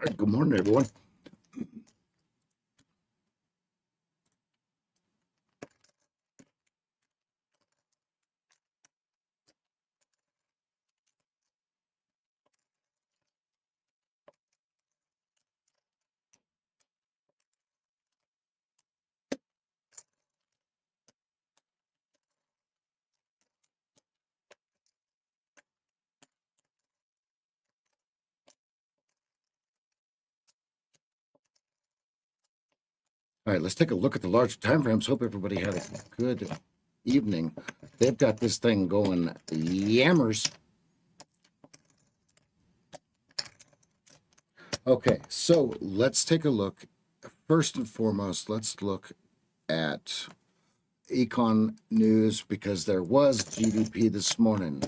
Good morning, everyone. All right, let's take a look at the larger time frames. Hope everybody had a good evening. They've got this thing going yammers. Okay, so let's take a look. First and foremost, let's look at econ news because there was GDP this morning.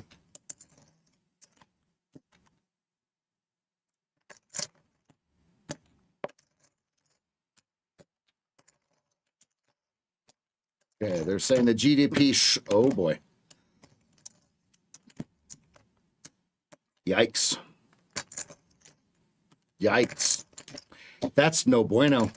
Okay, they're saying the GDP, oh boy. Yikes. Yikes. That's no bueno.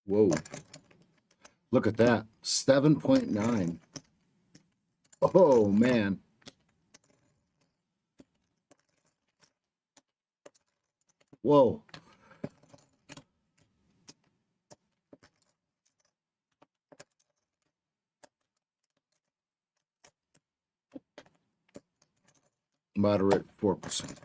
Whoa. Look at that. 7.9. Oh, man. Whoa. Moderate 4%.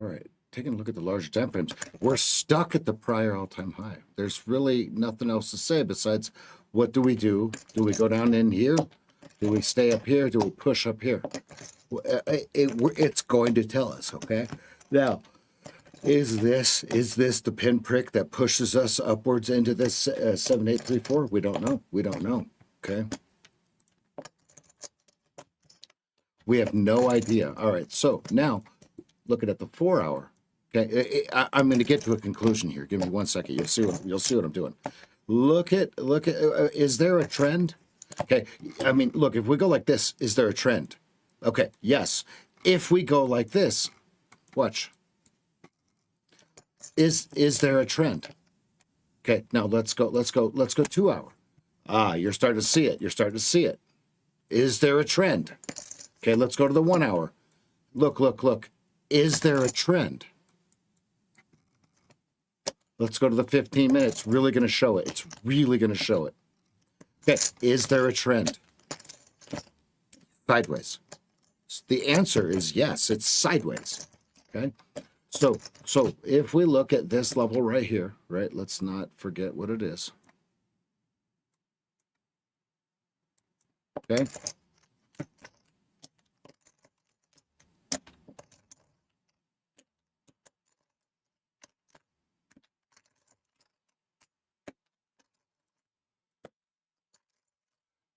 All right, taking a look at the larger time frames, we're stuck at the prior all-time high. There's really nothing else to say besides what do we do? Do we go down in here? Do we stay up here? Do we push up here? It's going to tell us, okay? Now, is this the pinprick that pushes us upwards into this 7834? We don't know. We don't know, okay? We have no idea. All right, so now looking at the 4 hour. Okay, I'm going to get to a conclusion here. Give me 1 second. You'll see what I'm doing. Look at. Is there a trend? Okay, I mean, look. If we go like this, is there a trend? Okay, yes. If we go like this, watch. Is there a trend? Okay, now let's go 2 hour. Ah, you're starting to see it. You're starting to see it. Is there a trend? Okay, let's go to the 1 hour. Look. Is there a trend? Let's go to the 15 minutes. Really going to show it. It's really going to show it. Okay, is there a trend? Sideways. The answer is yes, it's sideways. Okay, so if we look at this level right here, right, let's not forget what it is. Okay.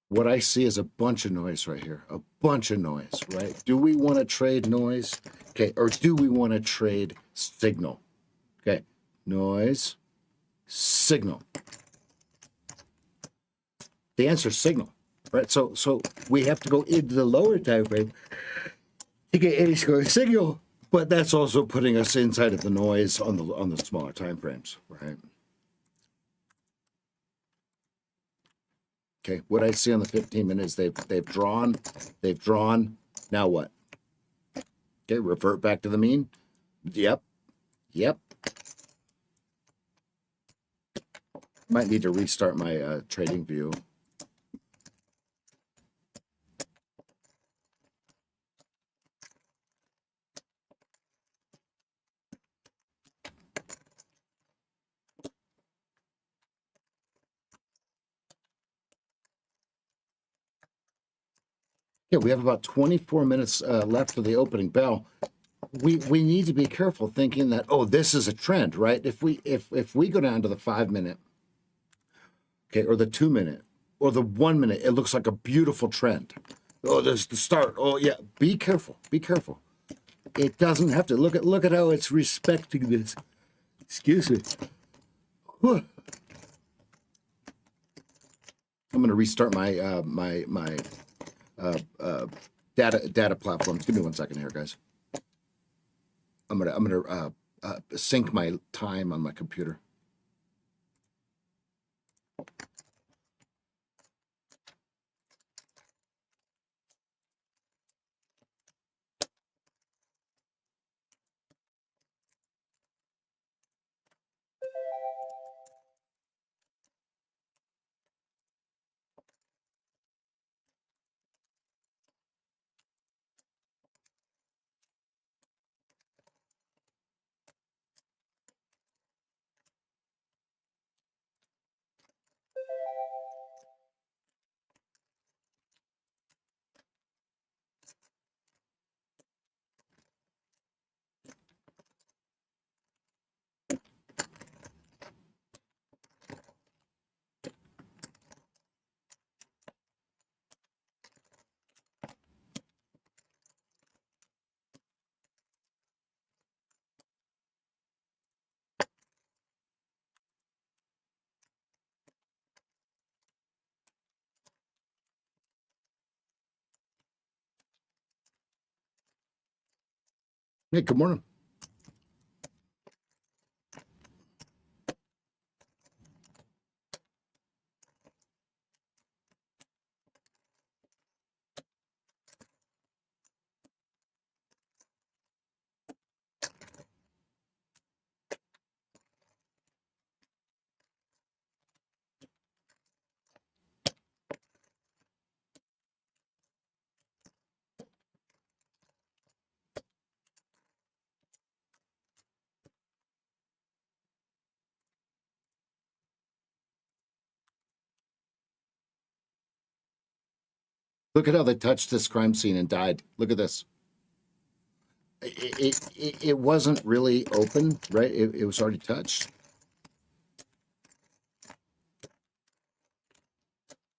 What I see is a bunch of noise right here, a bunch of noise, right? Do we want to trade noise? Okay, or do we want to trade signal? Okay, noise, signal. The answer is signal, right? So we have to go into the lower time frame to get any sort of signal. But that's also putting us inside of the noise on the smaller time frames, right? Okay, what I see on the 15 minutes, they've drawn. Now what? Okay, revert back to the mean. Yep. Might need to restart my trading view. Yeah, we have about 24 minutes left for the opening bell. We need to be careful thinking that, oh, this is a trend, right? If we go down to the 5 minute, okay, or the 2 minute, or the 1 minute, it looks like a beautiful trend. Oh, there's the start. Oh yeah, be careful. It doesn't have to. Look at how it's respecting this. Excuse me. Whew. I'm going to restart my my data platforms. Give me 1 second here, guys. I'm gonna sync my time on my computer. Hey, good morning. Look at how they touched this crime scene and died. Look at this. It wasn't really open, right? It was already touched.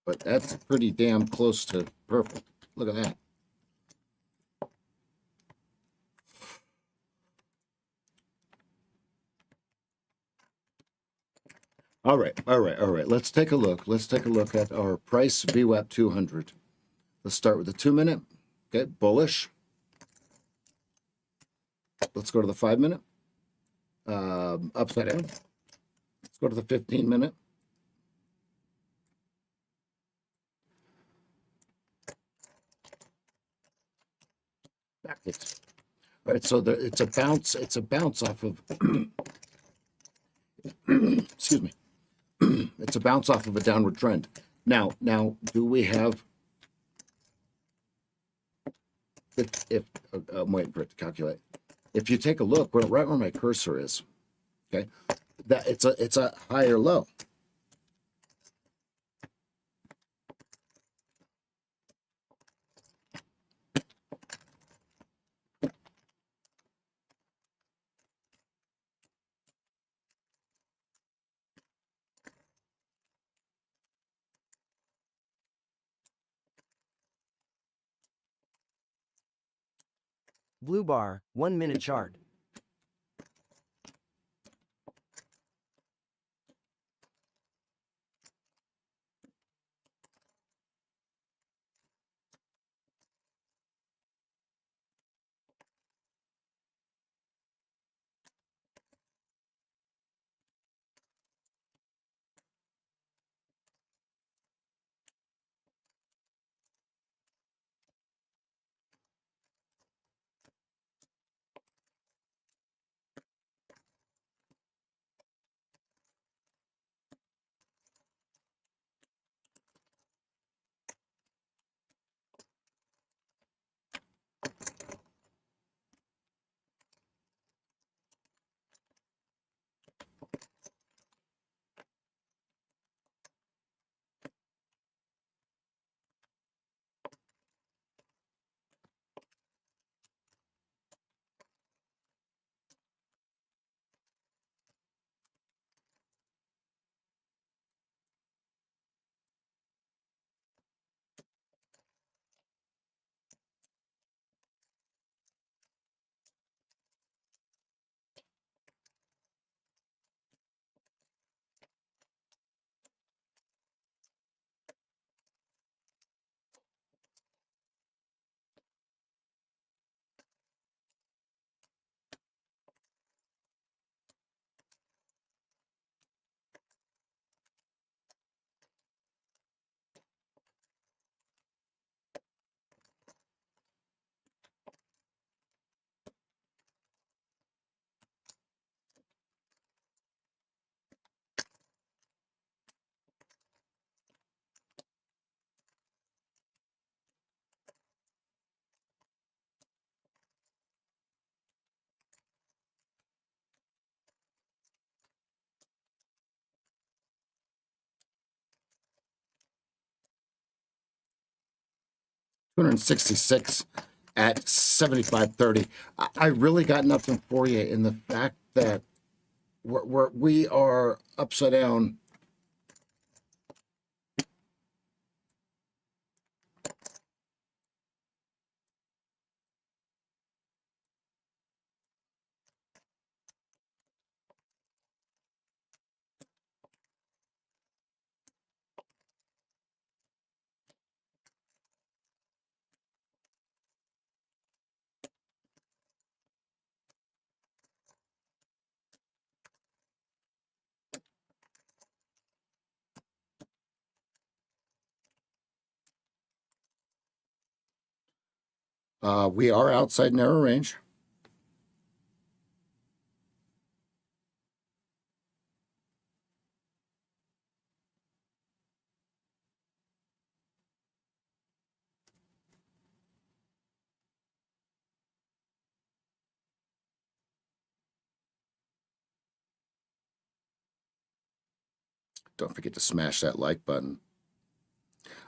But that's pretty damn close to perfect. Look at that. All right. Let's take a look. Let's take a look at our price VWAP 200. Let's start with the 2 minute. Okay, bullish. Let's go to the 5 minute. Upside down. Let's go to the 15 minute. Backwards. All right, so it's a bounce. It's a bounce off of. Excuse me. It's a bounce off of a downward trend. Now, do we have? If I'm waiting for it to calculate. If you take a look, right where my cursor is, okay, that it's a higher low. Blue bar, 1 minute chart. 266 at 75.30. I really got nothing for you in the fact that we are upside down. We are outside narrow range. Don't forget to smash that like button.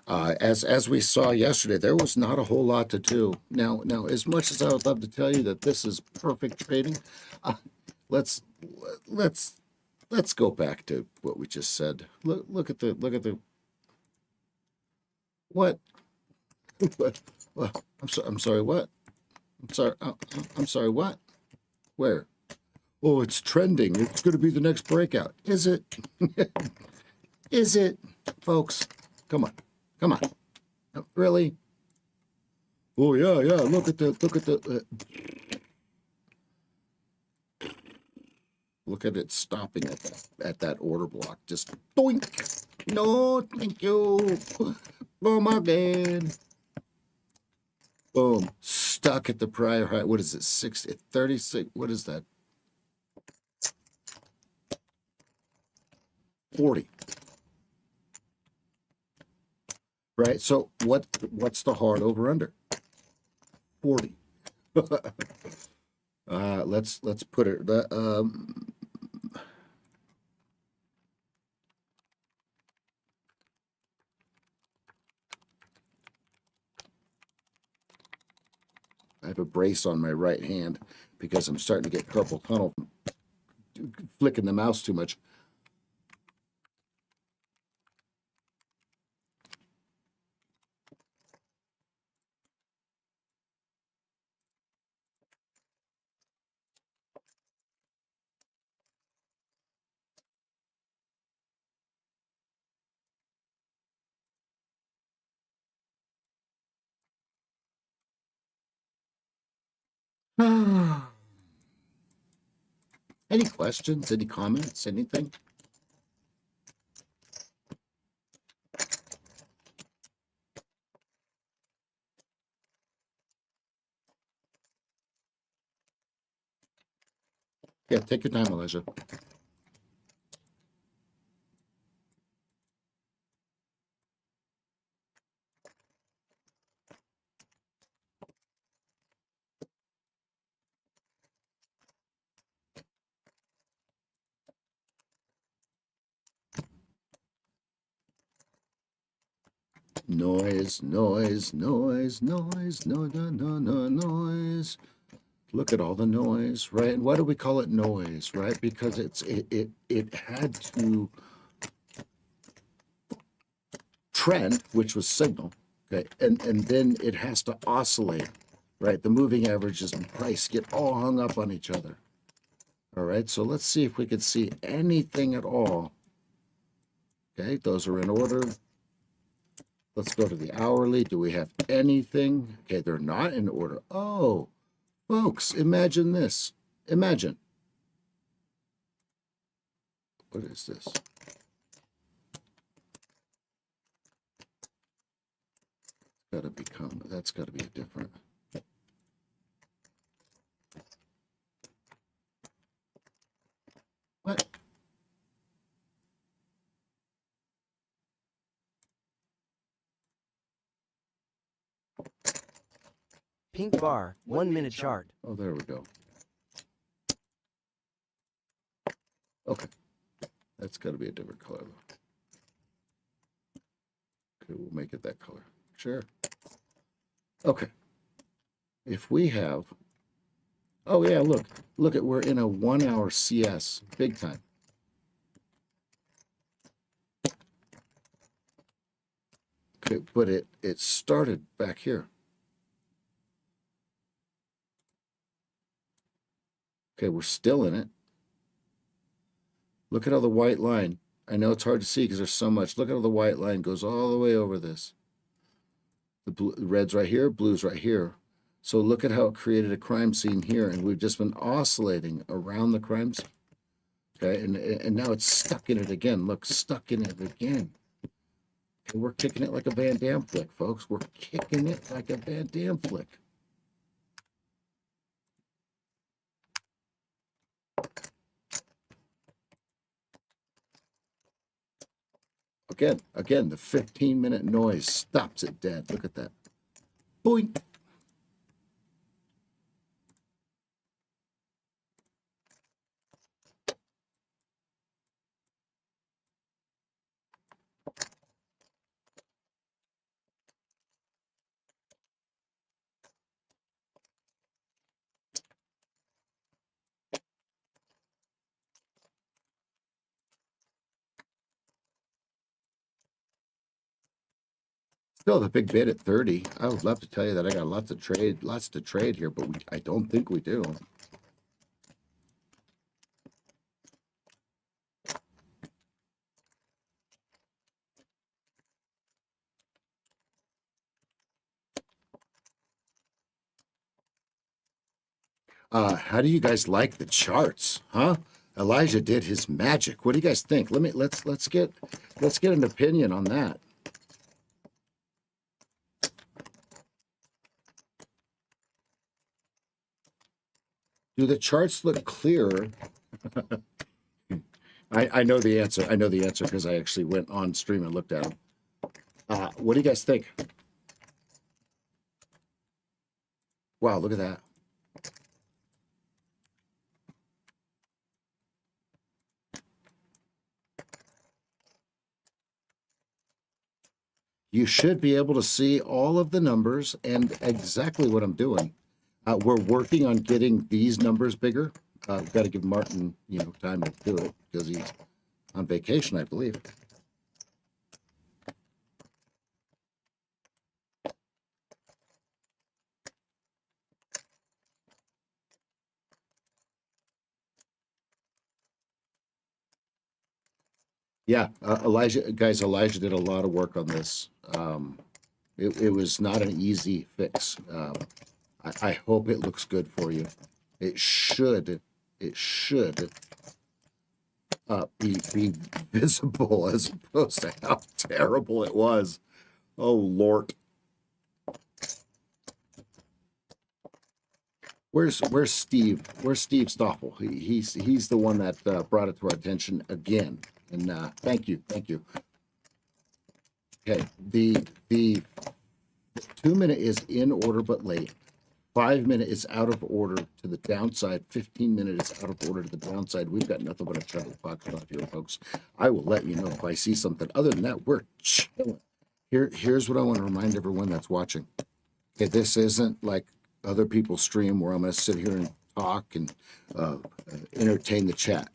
As we saw yesterday, there was not a whole lot to do. Now, as much as I would love to tell you that this is perfect trading, let's go back to what we just said. Look at the what? Well, I'm sorry. What? I'm sorry. What? Where? Oh, it's trending. It's going to be the next breakout. Is it? Is it, folks? Come on. Really? Oh yeah. Look at it stopping at that order block. Just doink. No, thank you. Boom again. Boom. Stuck at the prior high. What is it? 36. What is that? 40. Right. So what's the hard over under? 40. Let's put it. I have a brace on my right hand because I'm starting to get carpal tunnel from flicking the mouse too much. Any questions? Any comments? Anything? Yeah, take your time, Elijah. Noise. Look at all the noise, right? And why do we call it noise, right? Because it had to trend, which was signal, okay, and then it has to oscillate, right? The moving averages and price get all hung up on each other. All right, so let's see if we can see anything at all. Okay, those are in order. Let's go to the hourly. Do we have anything? Okay, they're not in order. Oh, folks, imagine this. Imagine. What is this? That's got to be a different. What? Pink bar, 1 minute chart. Oh, there we go. Okay. That's got to be a different color, though. Okay, we'll make it that color. Sure. Okay. If we have, oh yeah, look we're in a 1 hour CS, big time. Okay, but it started back here. Okay, we're still in it. Look at how the white line, I know it's hard to see because there's so much. Look at how the white line goes all the way over this. The red's right here, blue's right here. So look at how it created a crime scene here, and we've just been oscillating around the crime scene. Okay, and now it's stuck in it again. Look, stuck in it again. Okay, we're kicking it like a Van Damme flick, folks. We're kicking it like a Van Damme flick. Again, the 15-minute noise stops it dead. Look at that. Boing. Still the big bid at 30. I would love to tell you that I got lots to trade here, but I don't think we do. How do you guys like the charts, huh? Elijah did his magic. What do you guys think? Let's get an opinion on that. Do the charts look clearer? I know the answer. I know the answer because I actually went on stream and looked at them. What do you guys think? Wow, look at that. You should be able to see all of the numbers and exactly what I'm doing. We're working on getting these numbers bigger. We've got to give Martin, time to do it because he's on vacation, I believe. Yeah, Elijah did a lot of work on this. It was not an easy fix. I hope it looks good for you. It should be visible as opposed to how terrible it was. Oh Lord. Where's Steve? Where's Steve Stoffel? He's the one that brought it to our attention again. And thank you. Okay, the 2-minute is in order but late. 5-minute is out of order to the downside. 15-minute is out of order to the downside. We've got nothing but a chocolate box out here, folks. I will let you know if I see something. Other than that, we're chilling. Here's what I want to remind everyone that's watching. Okay, this isn't like other people's stream where I'm going to sit here and talk and entertain the chat.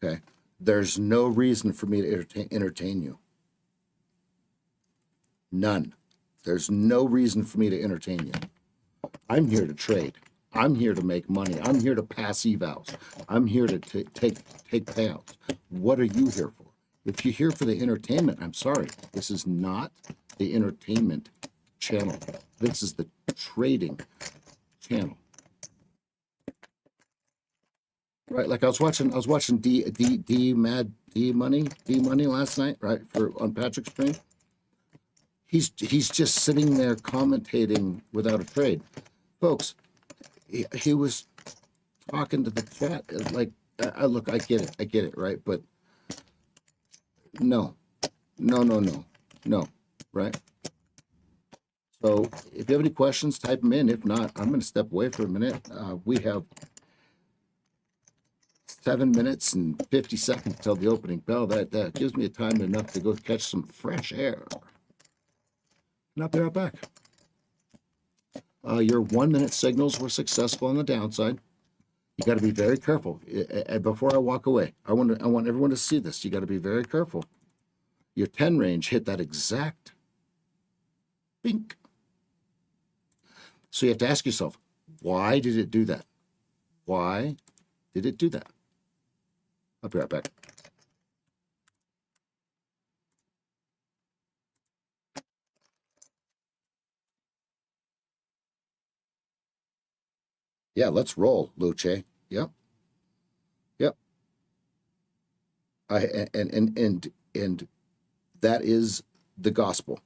Okay, there's no reason for me to entertain you. None. There's no reason for me to entertain you. I'm here to trade. I'm here to make money. I'm here to pass evals. I'm here to take payouts. What are you here for? If you're here for the entertainment, I'm sorry. This is not the entertainment channel. This is the trading channel. Right, like I was watching D Money last night, right, on Patrick's stream. He's just sitting there commentating without a trade. Folks, he was talking to the chat like, look, I get it, right? But no, right? So if you have any questions, type them in. If not, I'm going to step away for a minute. We have 7 minutes and 50 seconds till the opening bell. That gives me time enough to go catch some fresh air. And I'll be right back. Your 1 minute signals were successful on the downside. You got to be very careful. Before I walk away, I want everyone to see this. You got to be very careful. Your 10 range hit that exact bink. So you have to ask yourself, why did it do that? Why did it do that? I'll be right back. Yeah, let's roll, Luce. Yep, yep. And that is the gospel.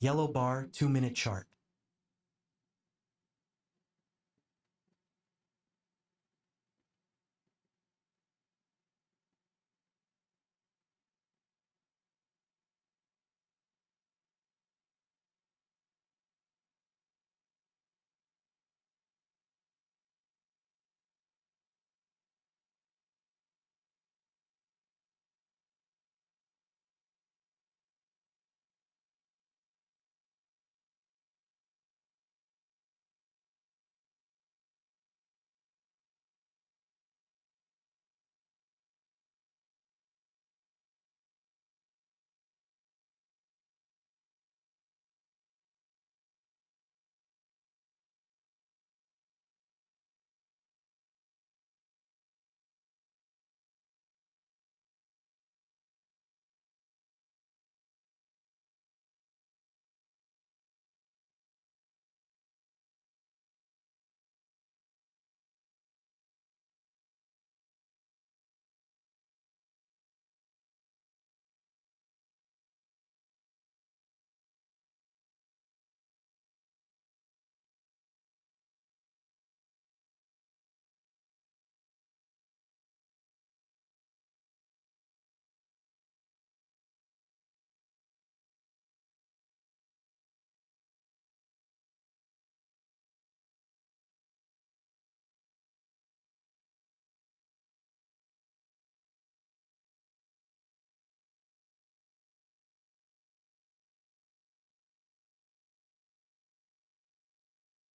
Yellow bar, 2-minute chart.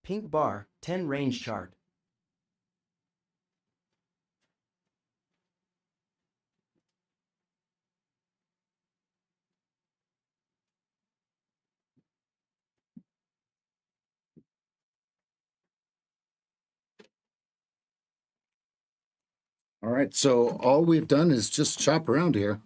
Pink bar, 10 range chart. All right, so all we've done is just chop around here.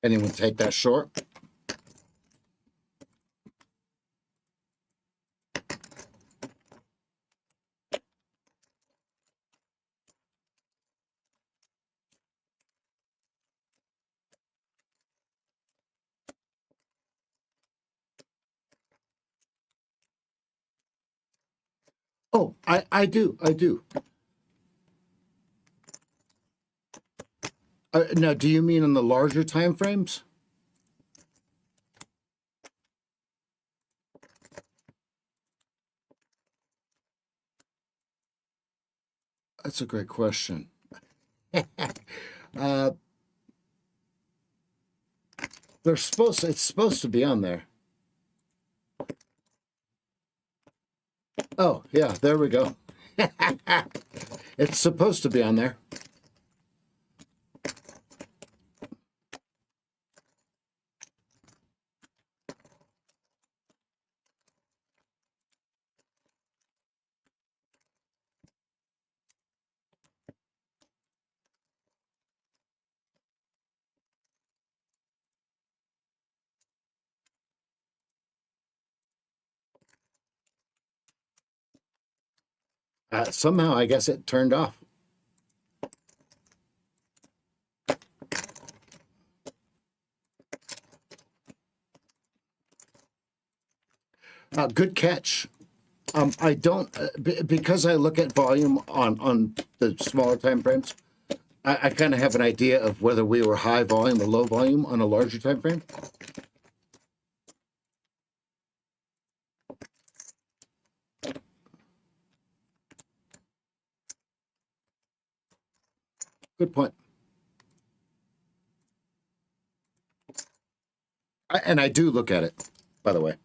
Anyone take that short? Oh, I do. Now, do you mean on the larger time frames? That's a great question. uh, it's supposed to be on there. Oh, yeah, there we go. It's supposed to be on there. Somehow, I guess it turned off. Good catch. I don't because I look at volume on the smaller time frames. I kind of have an idea of whether we were high volume or low volume on a larger time frame. Good point. And I do look at it, by the way.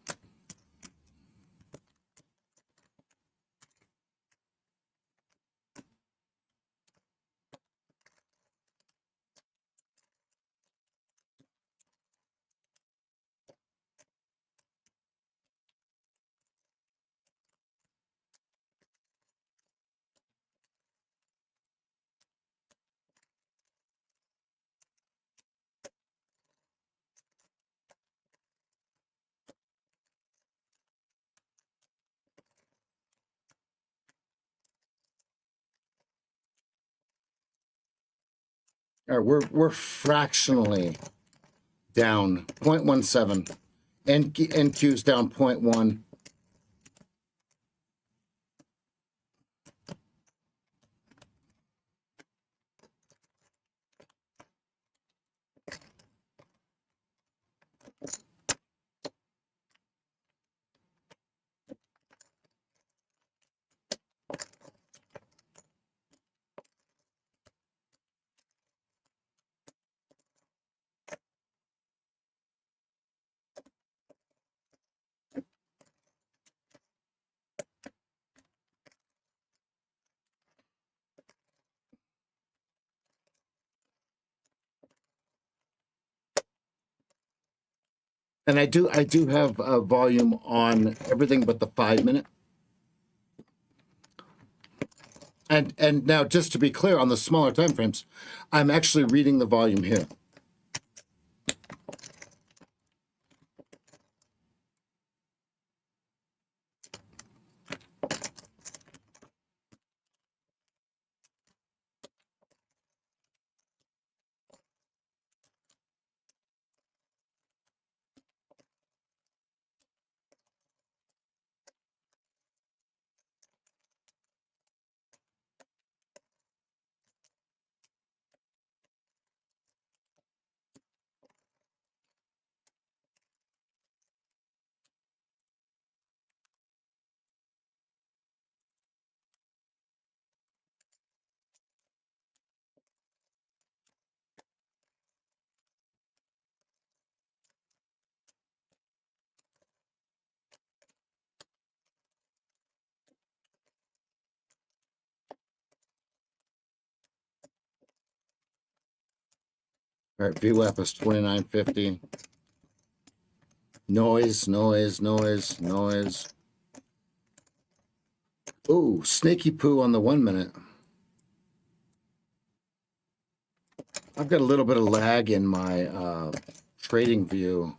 All right, we're fractionally down 0.17. NQ's down 0.1. And I do have volume on everything but the 5 minute. And now just to be clear on the smaller time frames, I'm actually reading the volume here. All right, VWAP is 2950. Noise, noise, noise, noise. Ooh, snaky poo on the 1 minute. I've got a little bit of lag in my trading view.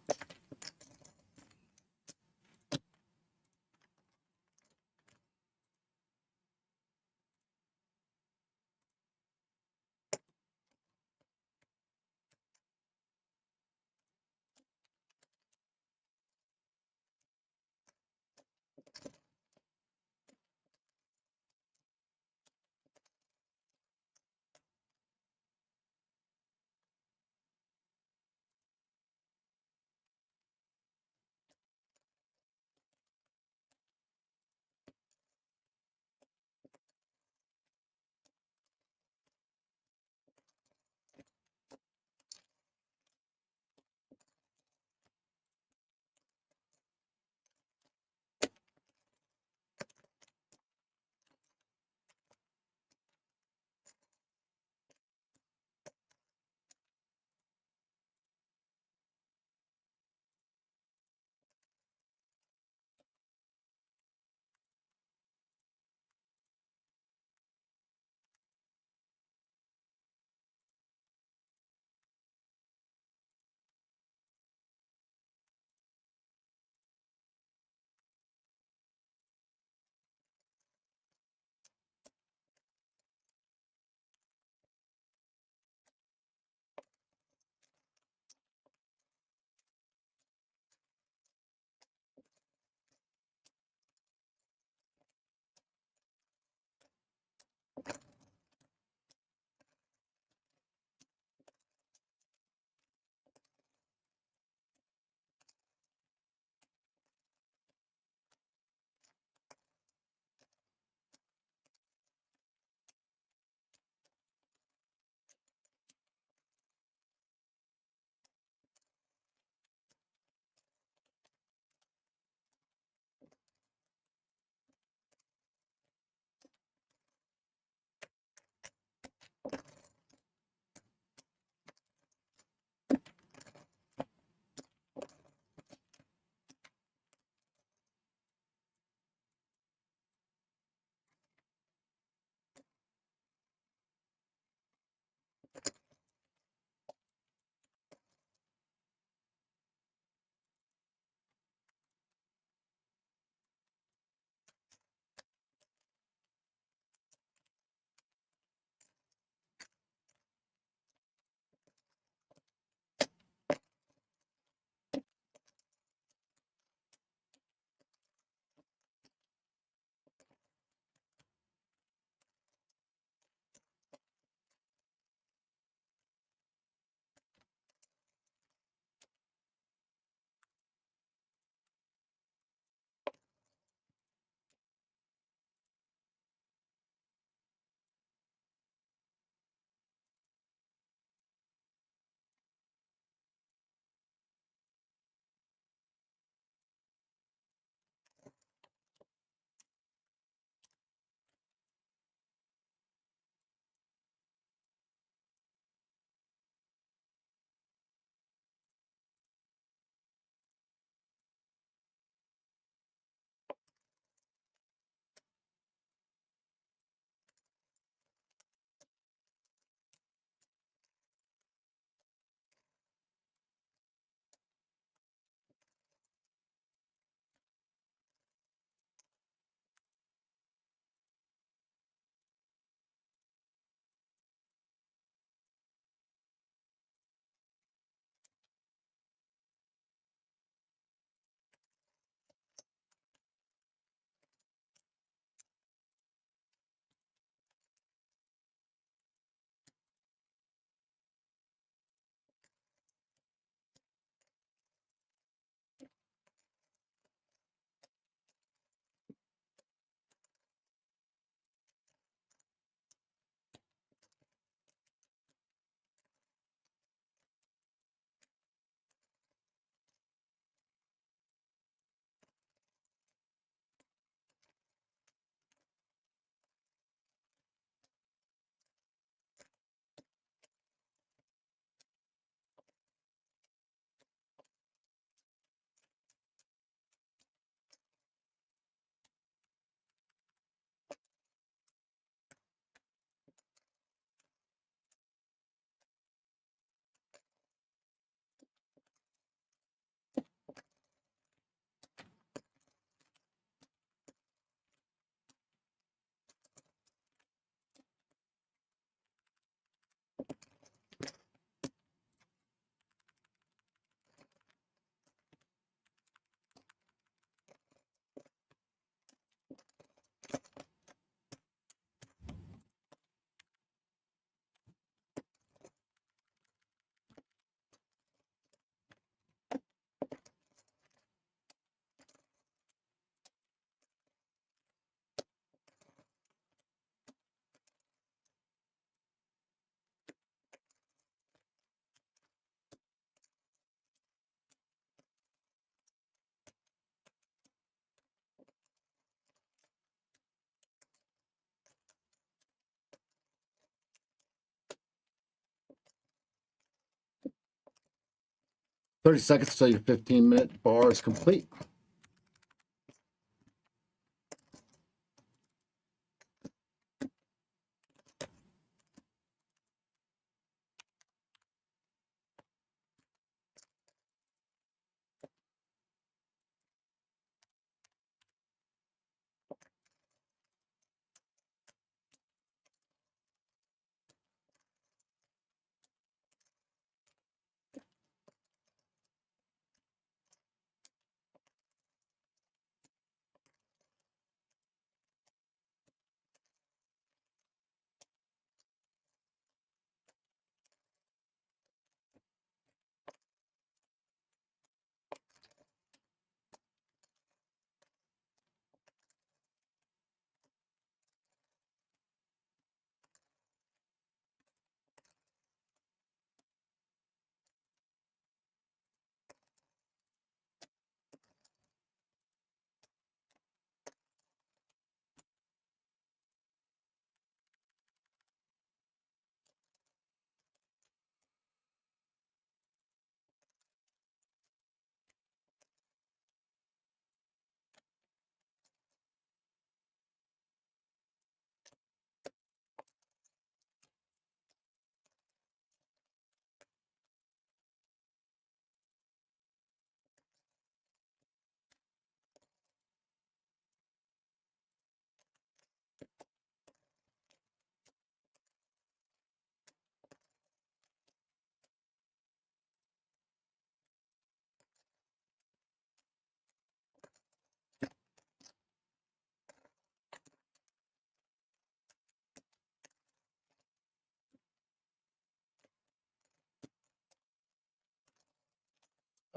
30 seconds till your 15-minute bar is complete.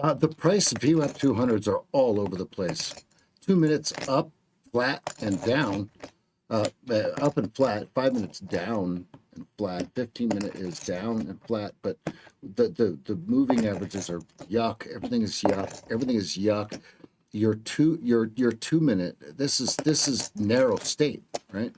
The price VWAP 200s are all over the place. 2 minutes up, flat, and down. Up and flat. 5 minutes down and flat. 15-minute is down and flat. But the moving averages are yuck. Everything is yuck. Everything is yuck. Your 2 minute. This is narrow state, right?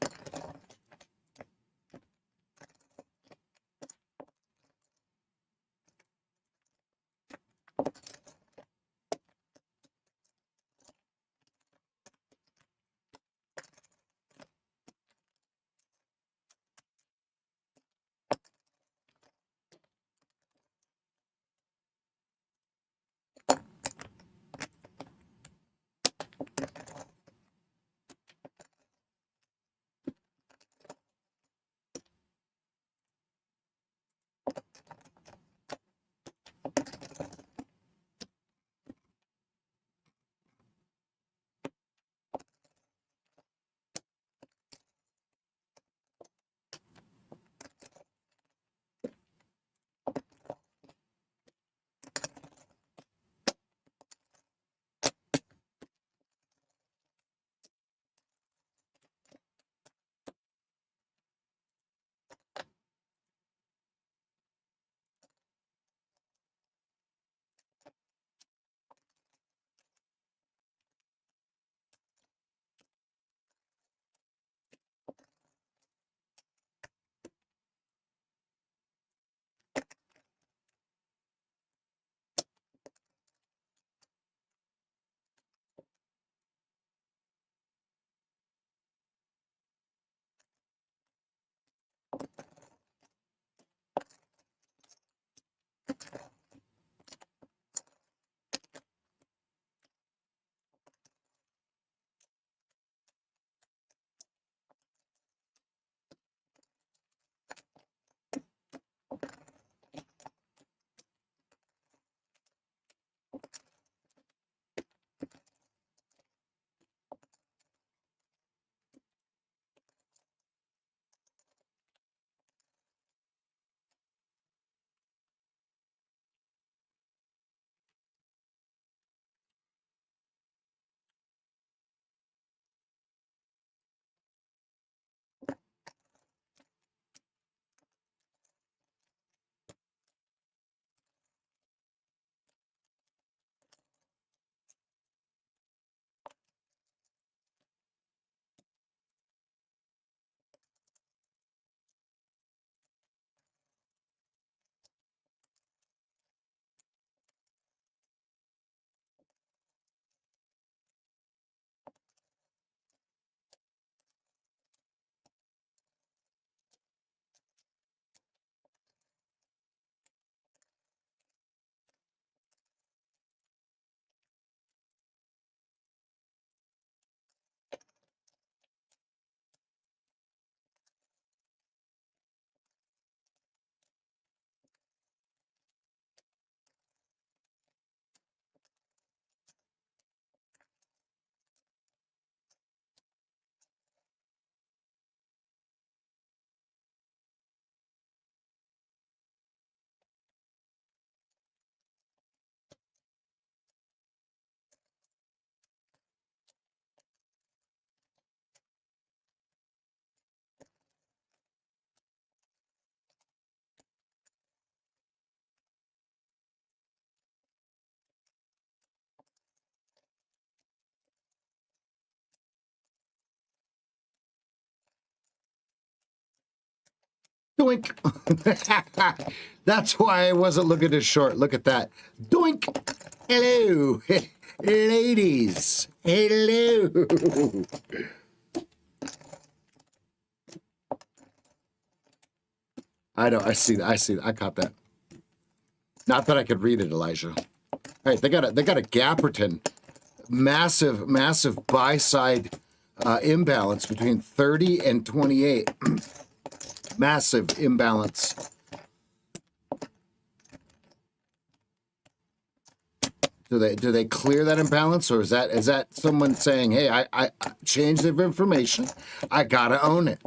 Doink. That's why I wasn't looking as short. Look at that. Doink. Hello. Ladies. Hello. I know. I see that. I see that. I caught that. Not that I could read it, Elijah. Hey, they got a Gapperton. Massive buy side imbalance between 30 and 28. Massive imbalance. Do they clear that imbalance, or is that someone saying, hey, I change of information, I gotta own it?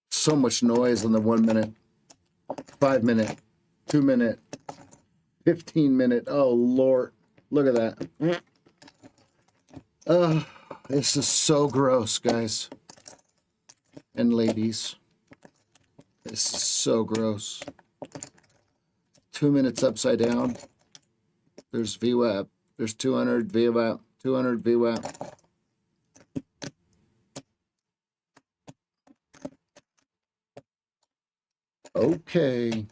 So much noise on the 1 minute, 5 minute, 2 minute, 15 minute. Oh Lord, look at that. This is so gross, guys and ladies. This is so gross. 2 minutes upside down. There's VWAP. There's 200 VWAP. 200 VWAP. Okay.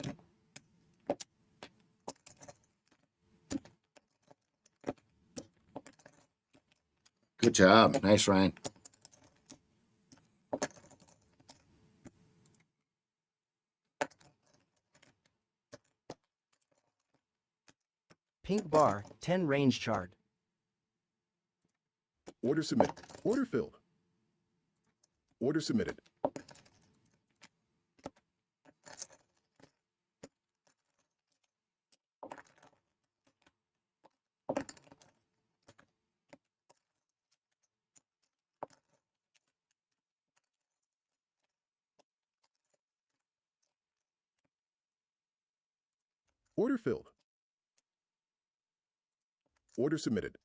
Good job. Nice, Ryan. Pink bar, 10 range chart. Order submitted. Order filled. Order submitted. Order filled. Order submitted.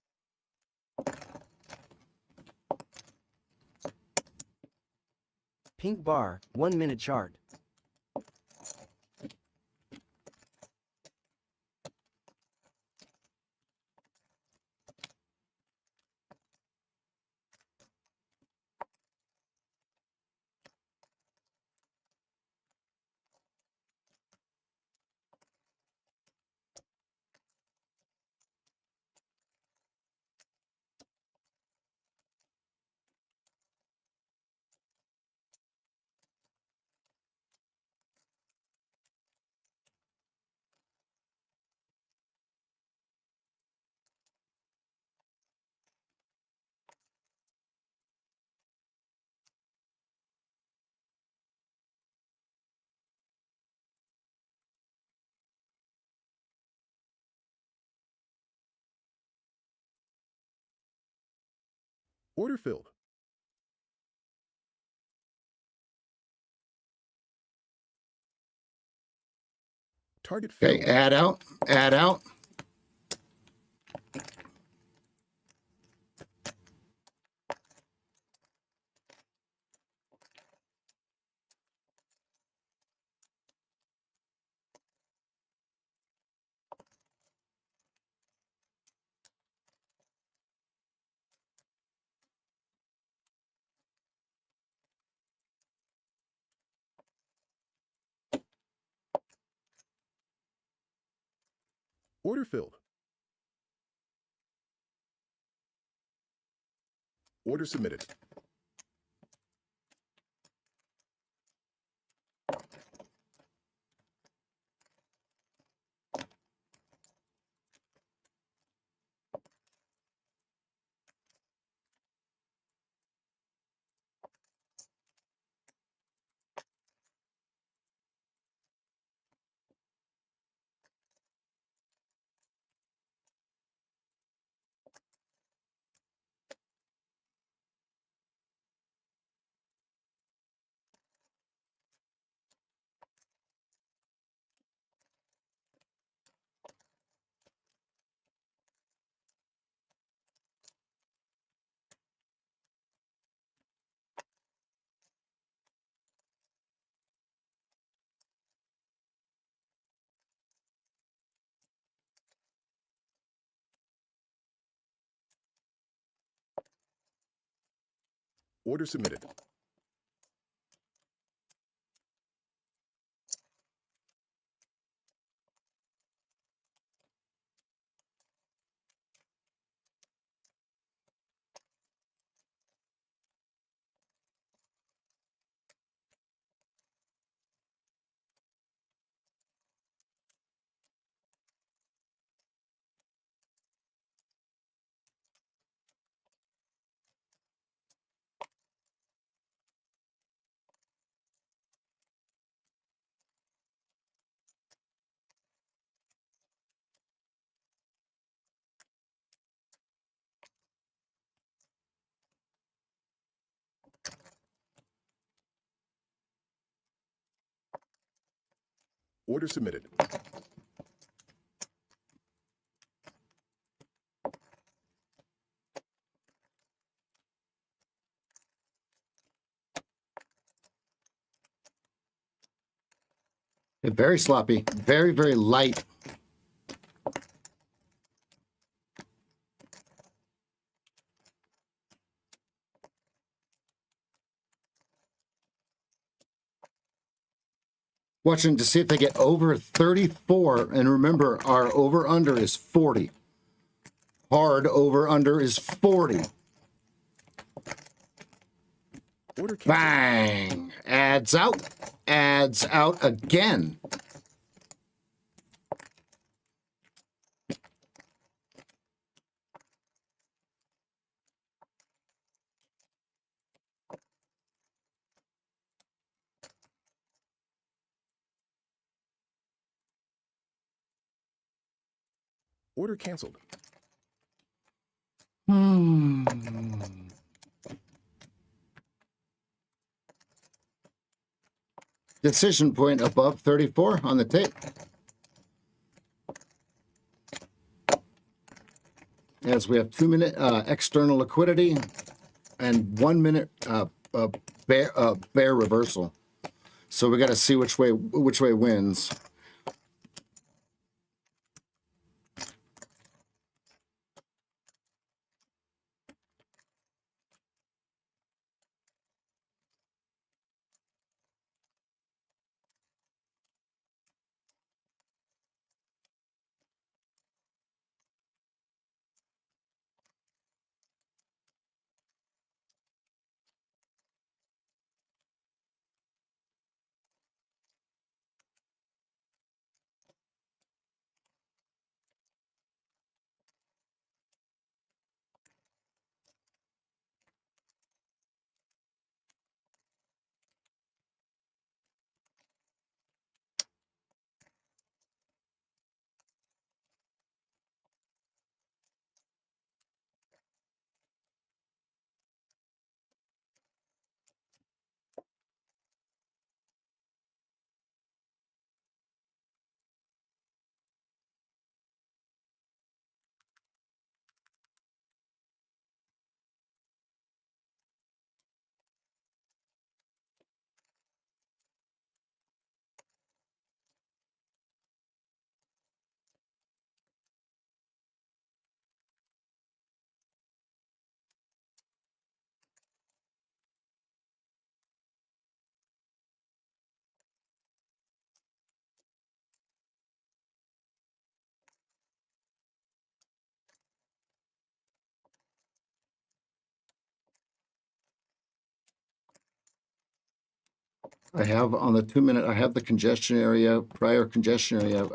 Pink bar, 1 minute chart. Order filled. Target filled. Okay, add out. Add out. Order filled. Order submitted. Order submitted. Order submitted. Very sloppy, very, very light. Watching to see if they get over 34. And remember, our over-under is 40. Hard over-under is 40. Order canceled. Bang! Adds out again. Order canceled. Decision point above 34 on the tape. As we have 2 minute external liquidity and 1 minute bear reversal. So we got to see which way wins. I have on the 2 minute, I have the congestion area, prior congestion area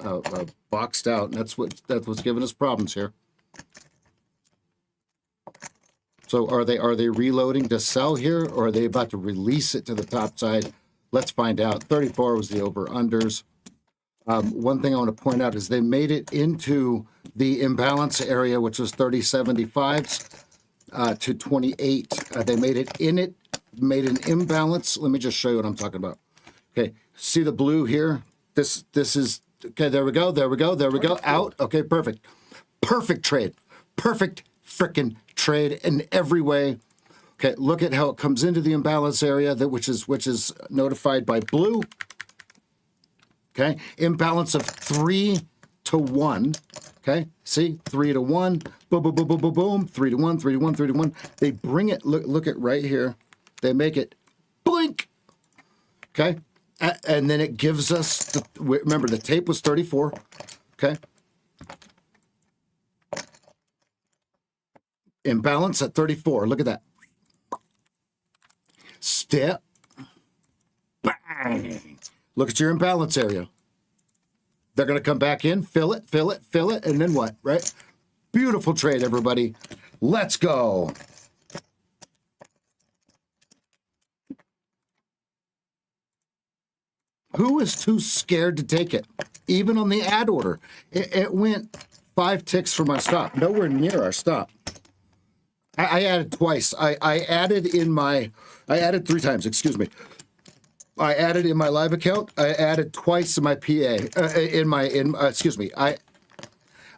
boxed out, and that's what's giving us problems here. So are they reloading to sell here, or are they about to release it to the top side? Let's find out. 34 was the over-unders. One thing I want to point out is they made it into the imbalance area, which was 30.75s to 28. They made it in it, made an imbalance. Let me just show you what I'm talking about. Okay, see the blue here? This is, okay, there we go, there we go, there we go. Out, okay, perfect. Perfect trade. Perfect frickin' trade in every way. Okay, look at how it comes into the imbalance area, which is notified by blue. Okay, imbalance of 3 to 1. Okay, see, 3 to 1. Boom, boom, boom, boom, boom, boom. 3 to 1, 3 to 1, 3 to 1. They bring it. Look at right here. They make it blink. Okay. And then it gives us, remember the tape was 34. Okay. Imbalance at 34. Look at that. Step. Bang. Look at your imbalance area. They're going to come back in, fill it, fill it, fill it, and then what, right? Beautiful trade, everybody. Let's go. Who is too scared to take it? Even on the ad order, it went 5 ticks from our stop, nowhere near our stop. I added twice. I added 3 times, excuse me. I added in my live account. I added twice in my PA. Excuse me. I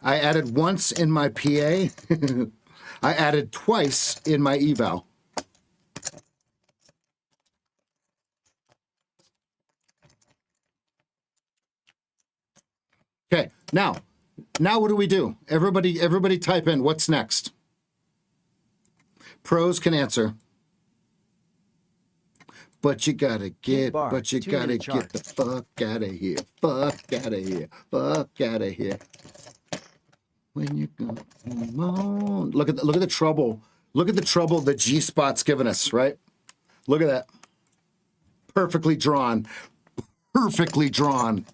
added once in my PA. I added twice in my eval. Okay, now what do we do? Everybody type in what's next. Pros can answer. But you gotta get, bar, but you 2 gotta minute get chart. the fuck out of here. Fuck out of here. Fuck out of here. When you go, come on. Look at the trouble. Look at the trouble that G Spot's given us, right? Look at that. Perfectly drawn. Perfectly drawn.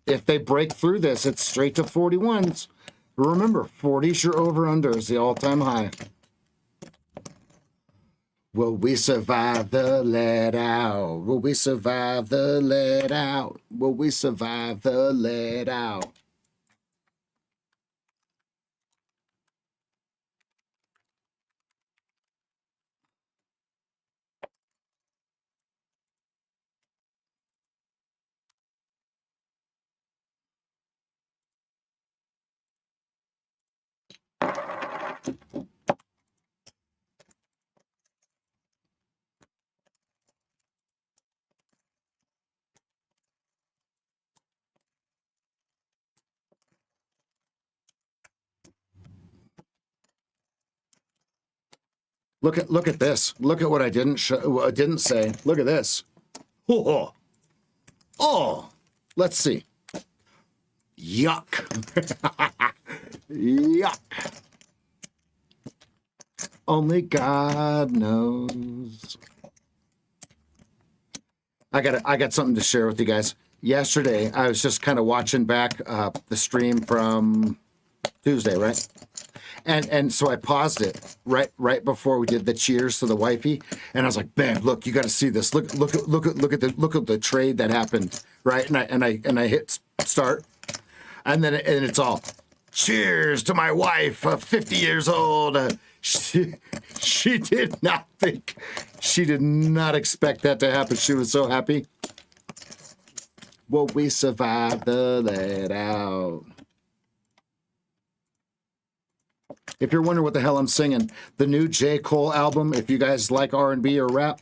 If they break through this, it's straight to 41s. Remember, 40's your over-under is the all-time high. Will we survive the let out? Will we survive the let out? Will we survive the let out? Look at this. Look at what I didn't say. Look at this. Oh, oh. Let's see. Yuck. Yuck. Only God knows. I got something to share with you guys. Yesterday, I was just kind of watching back the stream from Tuesday, right? And so I paused it right before we did the cheers to the wifey, and I was like, "Babe, look, you got to see this. Look at the trade that happened, right?" And I hit start, and then it's all cheers to my wife, 50 years old. She did not think, she did not expect that to happen. She was so happy. Will we survive the let out? If you're wondering what the hell I'm singing, the new J. Cole album, if you guys like R&B or rap,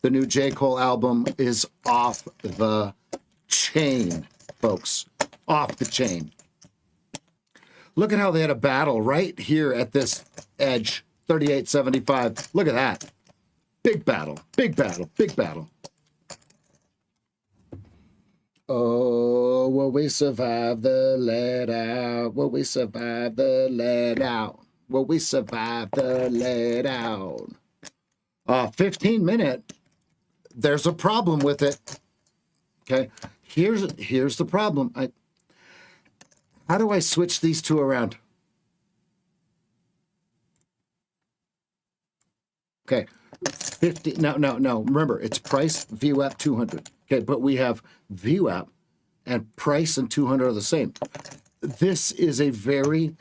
the new J. Cole album is off the chain, folks. Off the chain. Look at how they had a battle right here at this edge, 38.75. Look at that. Big battle, big battle, big battle. Oh, will we survive the let out? Will we survive the let out? Will we survive the let out? 15-minute, there's a problem with it. Okay, here's the problem. How do I switch these two around? Okay, 50. No. Remember, it's price VWAP 200. Okay, but we have VWAP and price and 200 are the same. This is a very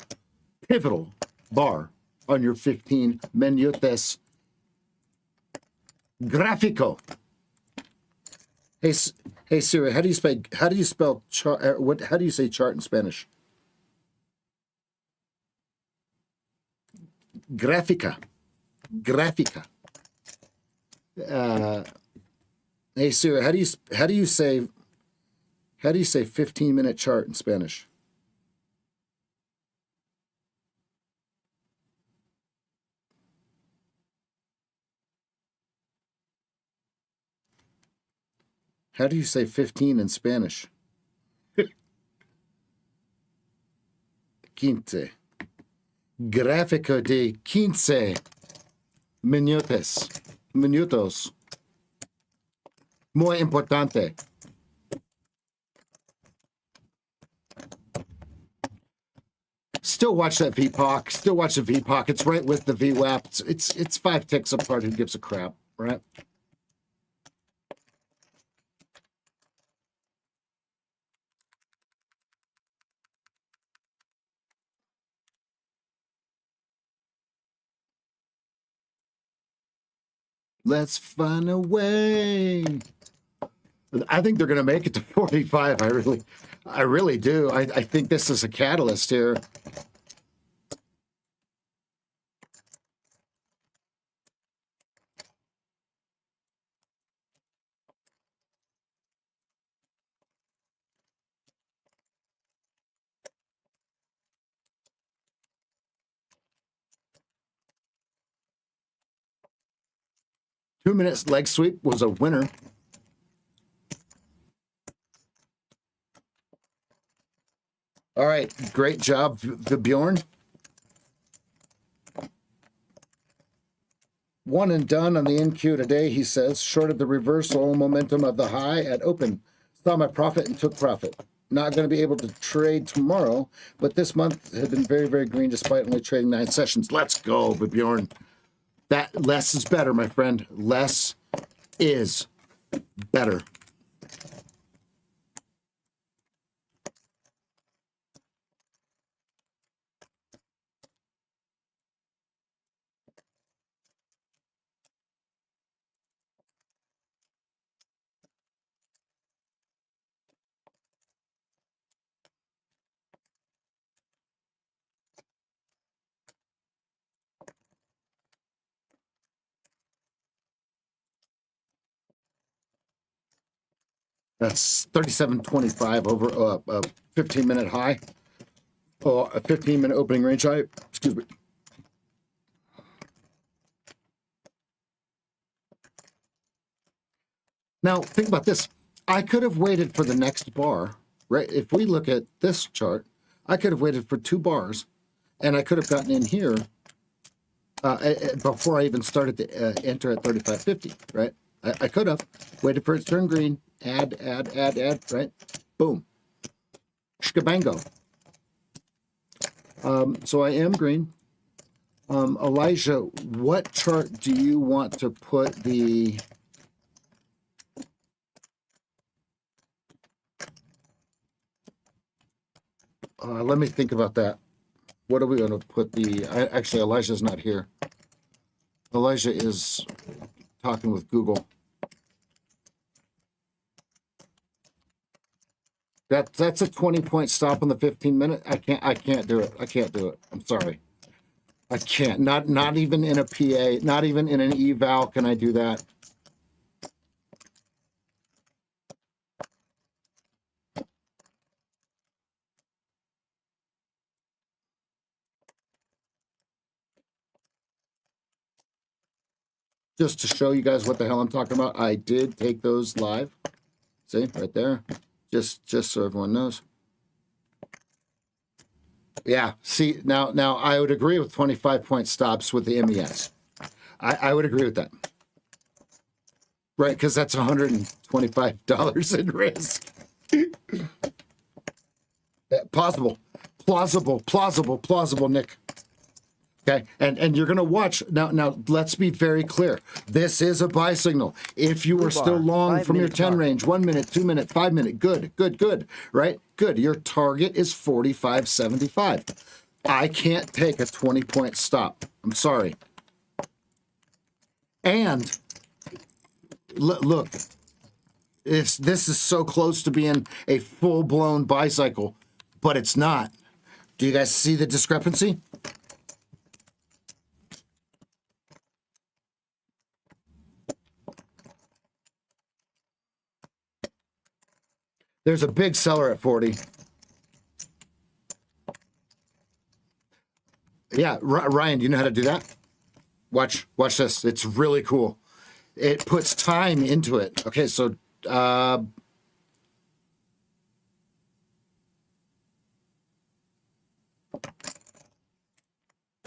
pivotal bar on your 15 minutos gráfico. Hey Siri, how do you spell chart? How do you say chart in Spanish? Gráfica. Hey Siri, how do you say 15-minute chart in Spanish? How do you say 15 in Spanish? Quince. Gráfico de 15 minutos. Minutos. Muy importante. Still watch that VPOC. Still watch the VPOC. It's right with the VWAP. It's 5 ticks apart. Who gives a crap, right? Let's find a way. I think they're going to make it to 45. I really do. I think this is a catalyst here. Two-minute leg sweep was a winner. All right, great job, Bjorn. One and done on the NQ today, he says. Shorted the reversal momentum of the high at open. Saw my profit and took profit. Not going to be able to trade tomorrow, but this month has been very, very green despite only trading 9 sessions. Let's go, Bjorn. That less is better, my friend. Less is better. That's 37.25 over a 15-minute high. Oh, a 15-minute opening range high. Excuse me. Now, think about this. I could have waited for the next bar, right? If we look at this chart, I could have waited for 2 bars, and I could have gotten in here before I even started to enter at 35.50, right? I could have waited for it to turn green, add, right? Boom. Shkabango. So I am green. Elijah, what chart do you want to put the... let me think about that. What are we going to put the... actually, Elijah's not here. Elijah is talking with Google. That's a 20-point stop on the 15-minute. I can't do it. I can't do it. I'm sorry. I can't. Not even in a PA, not even in an eval can I do that. Just to show you guys what the hell I'm talking about, I did take those live. See, right there. Just so everyone knows. Yeah, see, now I would agree with 25-point stops with the MES. I would agree with that. Right, because that's $125 in risk. Plausible, Nick. Okay, and you're going to watch. Now, let's be very clear. this is a buy signal. If you are still long from your 10 range, 1 minute, 2 minute, 5 minute, good, right? Good. Your target is 45.75. I can't take a 20-point stop. I'm sorry. And look, this is so close to being a full-blown buy cycle, but it's not. Do you guys see the discrepancy? There's a big seller at 40. Yeah, Ryan, do you know how to do that? Watch this. It's really cool. It puts time into it. Okay, so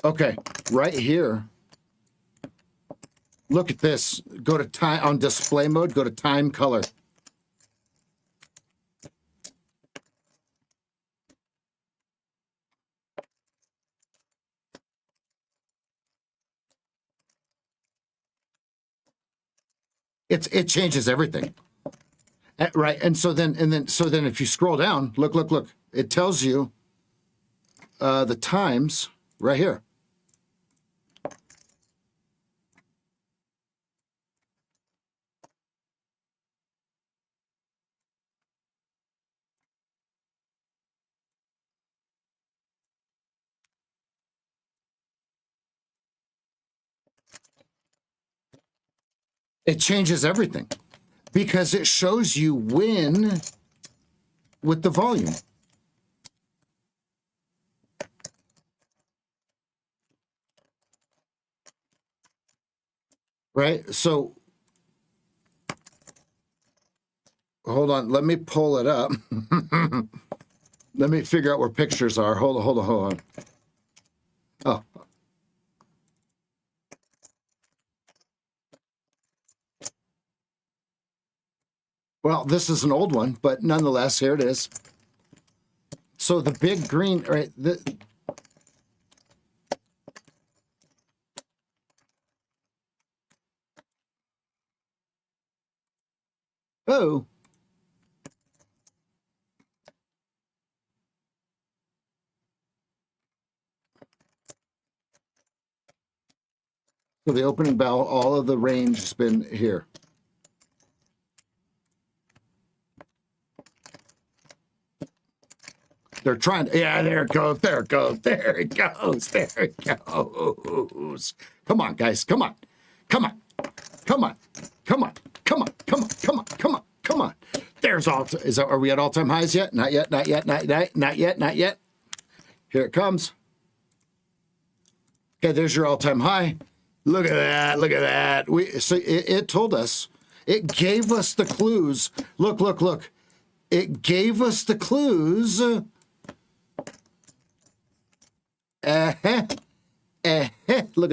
Okay, right here. Look at this. Go to time on display mode. Go to time color. It changes everything. Right, and so then if you scroll down, look, it tells you the times right here. It changes everything because it shows you when with the volume. Right? So hold on, let me pull it up. Let me figure out where pictures are. Hold on. Oh. Well, this is an old one, but nonetheless, here it is. So the big green, right? Oh. So the opening bell, all of the range has been here. They're trying to, yeah, there it goes. Come on, guys. Come on. There's all, are we at all-time highs yet? Not yet. Here it comes. Okay, there's your all-time high. Look at that. So it told us, it gave us the clues. Look. It gave us the clues. Look at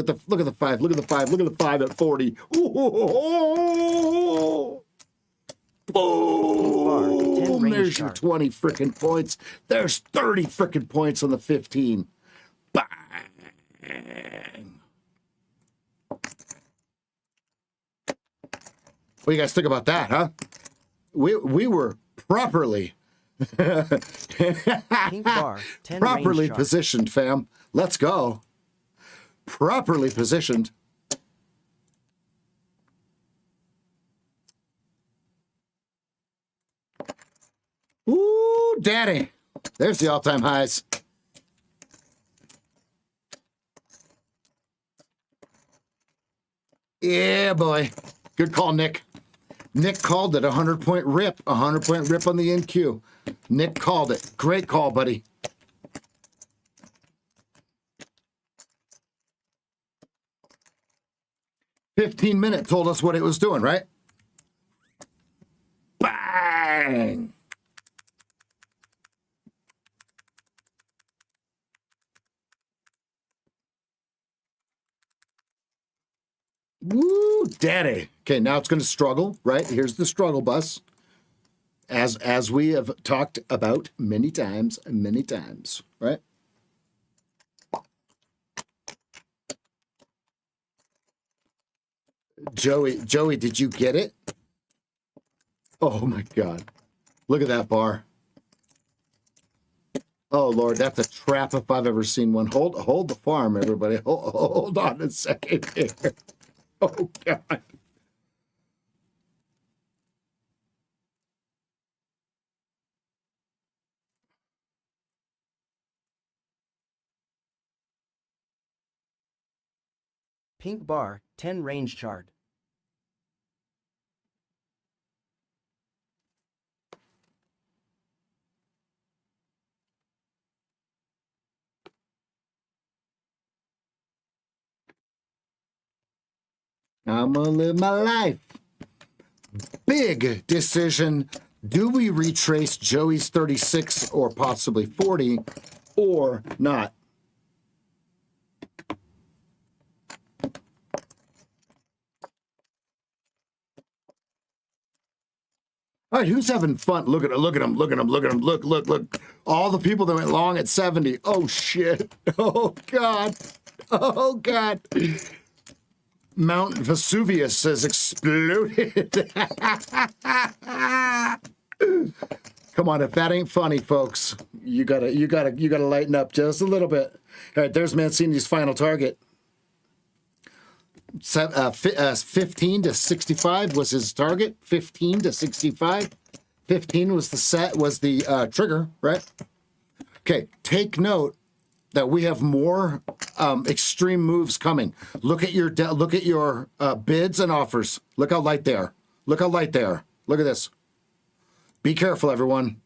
the 5. Look at the 5 at 40. Ooh. Boom! There's your 20 freaking points. There's 30 freaking points on the 15. Bang! What do you guys think about that, huh? We were properly Pink bar, 10 properly range chart. positioned, fam. Let's go. Properly positioned. Ooh, daddy. There's the all-time highs. Yeah, boy. Good call, Nick. Nick called it 100-point rip. 100-point rip on the NQ. Nick called it. Great call, buddy. "15-minute told us what it was doing, right? Bang! Woo, daddy. Okay, now it's going to struggle, right? Here's the struggle bus. As we have talked about many times, right? Joey, did you get it? Oh my God. Look at that bar. Oh Lord, that's a trap if I've ever seen one. Hold the farm, everybody. Hold on a second here. Oh God. Pink bar, 10 range chart. I'm gonna live my life. Big decision. Do we retrace Joey's 36 or possibly 40 or not? All right, who's having fun? Look at him, look at him, look at him, look at him, look. All the people that went long at 70. Oh, shit. Oh, God. Oh, God. Mount Vesuvius has exploded. Come on, if that ain't funny, folks, you gotta lighten up just a little bit. All right, there's Mancini's final target. 15 to 65 was his target. 15 to 65. 15 was the trigger, right? Okay, take note that we have more extreme moves coming. Look at your bids and offers. Look how light they are. Look how light they are. Look at this. Be careful, everyone.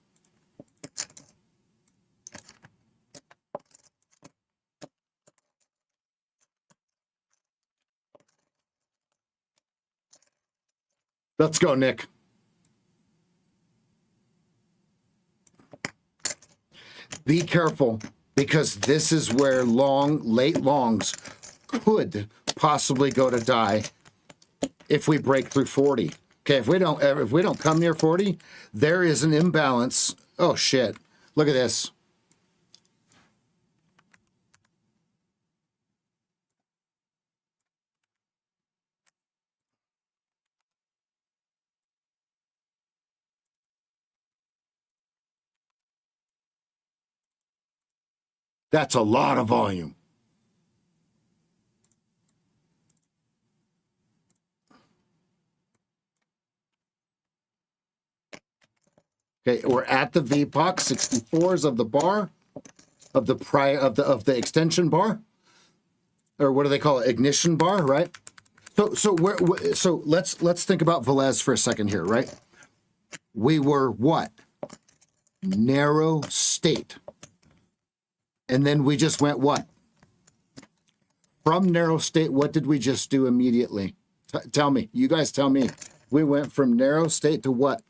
Let's go, Nick. Be careful, because this is where late longs could possibly go to die if we break through 40. Okay, if we don't come near 40, there is an imbalance. Oh shit. Look at this. That's a lot of volume. Okay, we're at the VPOC 64s of the bar, of the extension bar, or what do they call it? Ignition bar, right? So let's think about Velez for a second here, right? We were what? Narrow state. And then we just went what? From narrow state, what did we just do immediately? Tell me. You guys tell me. We went from narrow state to what?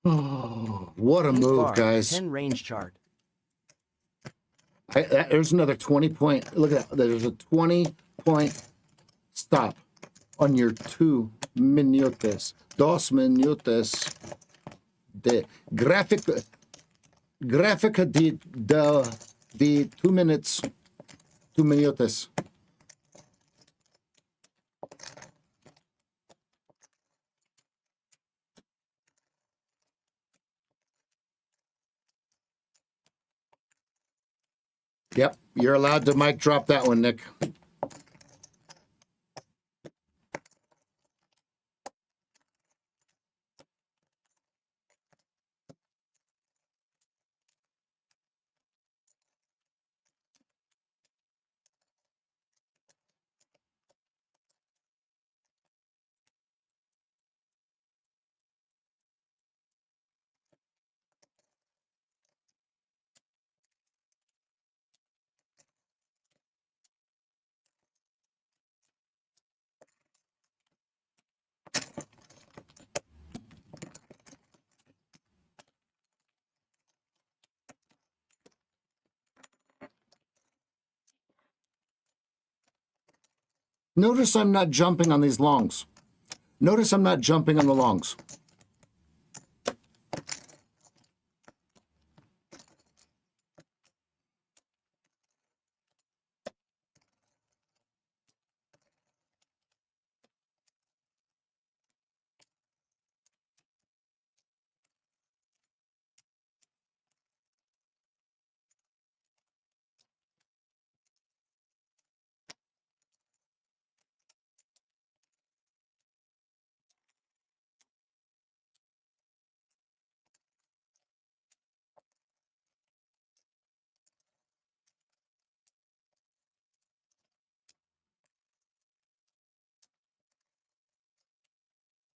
Oh, what a Pink move, bar, guys. 10 range chart. There's another 20 point. Look at that. There's a 20 point stop on your 2 minutos. 2 minutos de gráfica de 2 minutes, 2 minutos. Yep, you're allowed to mic drop that one, Nick. Notice I'm not jumping on these longs. Notice I'm not jumping on the longs.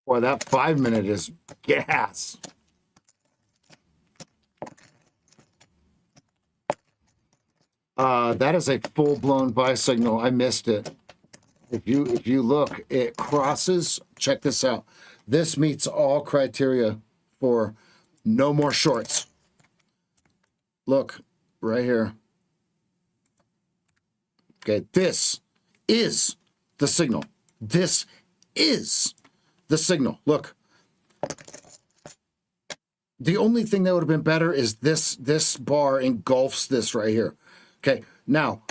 Boy, that 5 minute is gas. That is a full-blown buy signal. I missed it. If you look, it crosses. Check this out. This meets all criteria for no more shorts. Look right here. Okay, this is the signal. This is the signal. Look. The only thing that would have been better is this bar engulfs this right here. Okay, now,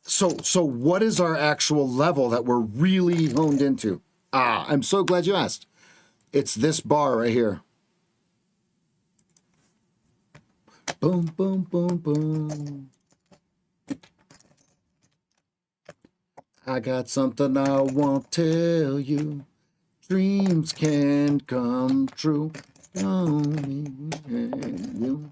so what is our actual level that we're really honed into? Ah, I'm so glad you asked. It's this bar right here. Boom, boom, boom, boom. I got something I want to tell you. Dreams can come true. Only you.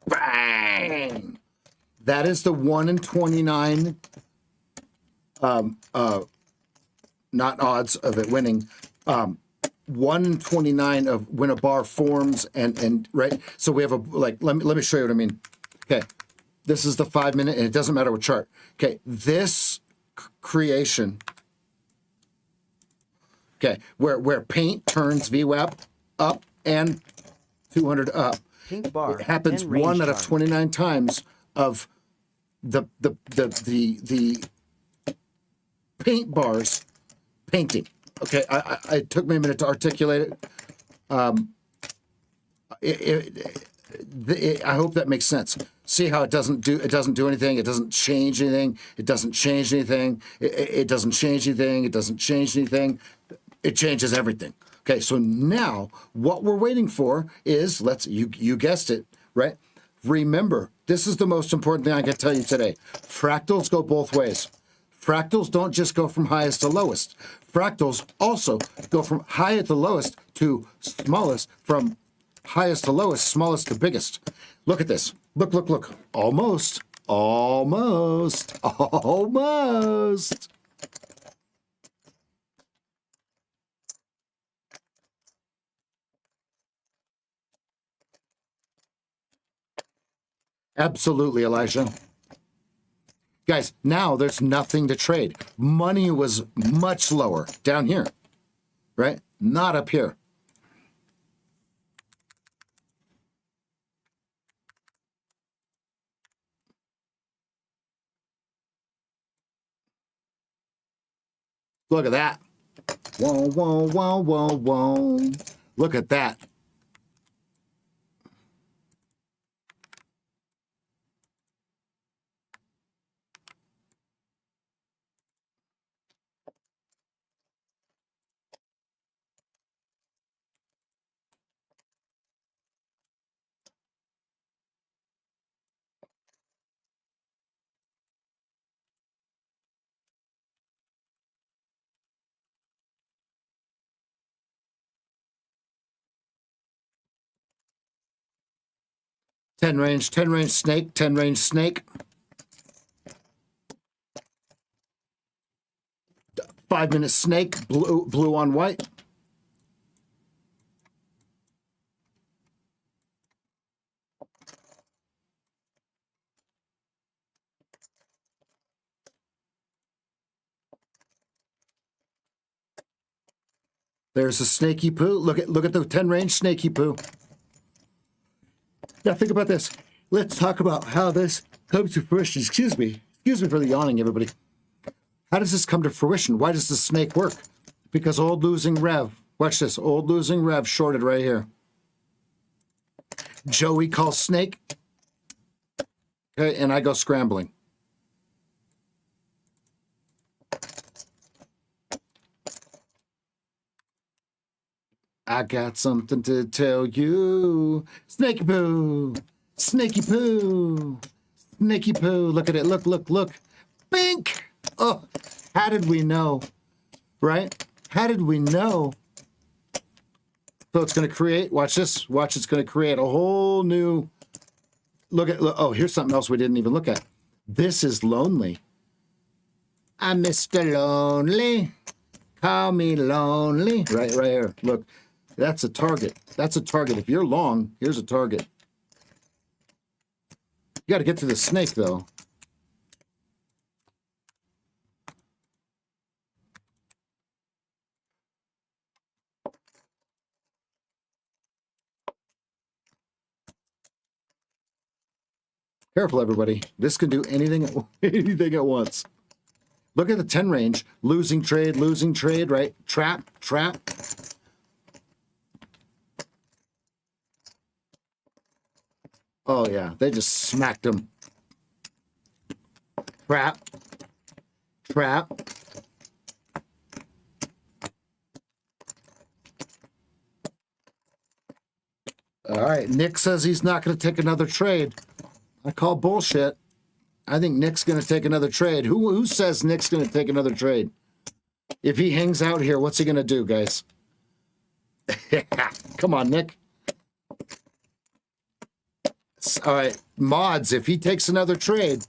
Bang! That is the 1 in 29 not odds of it winning. 1 in 29 of when a bar forms and right. So we have a let me show you what I mean. Okay. This is the 5 minute, and it doesn't matter what chart. Okay, this creation. Okay, where paint turns VWAP up and 200 up. Pink bar. It happens 10 range 1 out of chart. 29 times of the paint bars painting. Okay, it took me a minute to articulate it. I hope that makes sense. See how it doesn't do anything. It doesn't change anything. It doesn't change anything. It doesn't change anything. It doesn't change anything. It changes everything. Okay, so now what we're waiting for is you guessed it, right? Remember, this is the most important thing I can tell you today. Fractals go both ways. Fractals don't just go from highest to lowest. Fractals also go from highest to lowest to smallest, from highest to lowest, smallest to biggest. Look at this. Look, look, look. Almost. Almost. Almost. Absolutely, Elijah. Guys, now there's nothing to trade. Money was much lower down here, right? Not up here. Look at that. Whoa, whoa, whoa, whoa, whoa. Look at that. Ten range snake, 10 range snake. 5 minute snake, blue on white. There's a snaky poo. Look at the 10 range snaky poo. Now think about this. Let's talk about how this comes to fruition. Excuse me for the yawning, everybody. How does this come to fruition? Why does the snake work? Because old losing rev. Watch this. Old losing rev shorted right here. Joey calls snake. Okay, and I go scrambling. I got something to tell you. Snaky poo. Snaky poo. Snaky poo. Look at it. Look, look, look. Bink. Oh, how did we know? Right? How did we know? So it's going to create, watch this. Watch, it's going to create a whole new oh, here's something else we didn't even look at. This is lonely. I'm Mr. Lonely. Call me lonely. Right here. Look, that's a target. That's a target. If you're long, here's a target. You got to get to the snake, though. Careful, everybody. This can do anything, anything at once. Look at the 10 range. Losing trade, right? Trap, trap. Oh, yeah. They just smacked him. Trap. Trap. All right. Nick says he's not going to take another trade. I call bullshit. I think Nick's going to take another trade. Who says Nick's going to take another trade? If he hangs out here, what's he going to do, guys? Come on, Nick. All right, mods, if he takes another trade,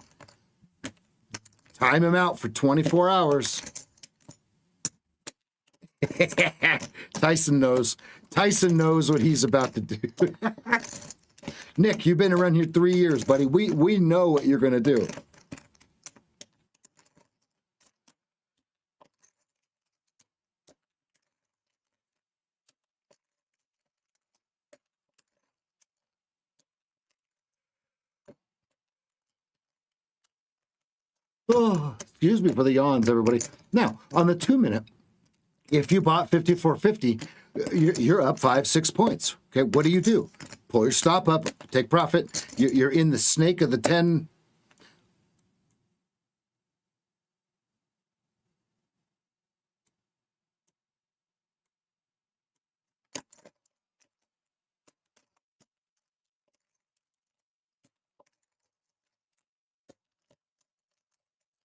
time him out for 24 hours. Tyson knows. Tyson knows what he's about to do. Nick, you've been around here 3 years, buddy. We know what you're going to do. Oh, excuse me for the yawns, everybody. Now, on the 2 minute, if you bought 54.50, you're up 5-6 points. Okay, what do? Pull your stop up, take profit. You're in the snake of the 10.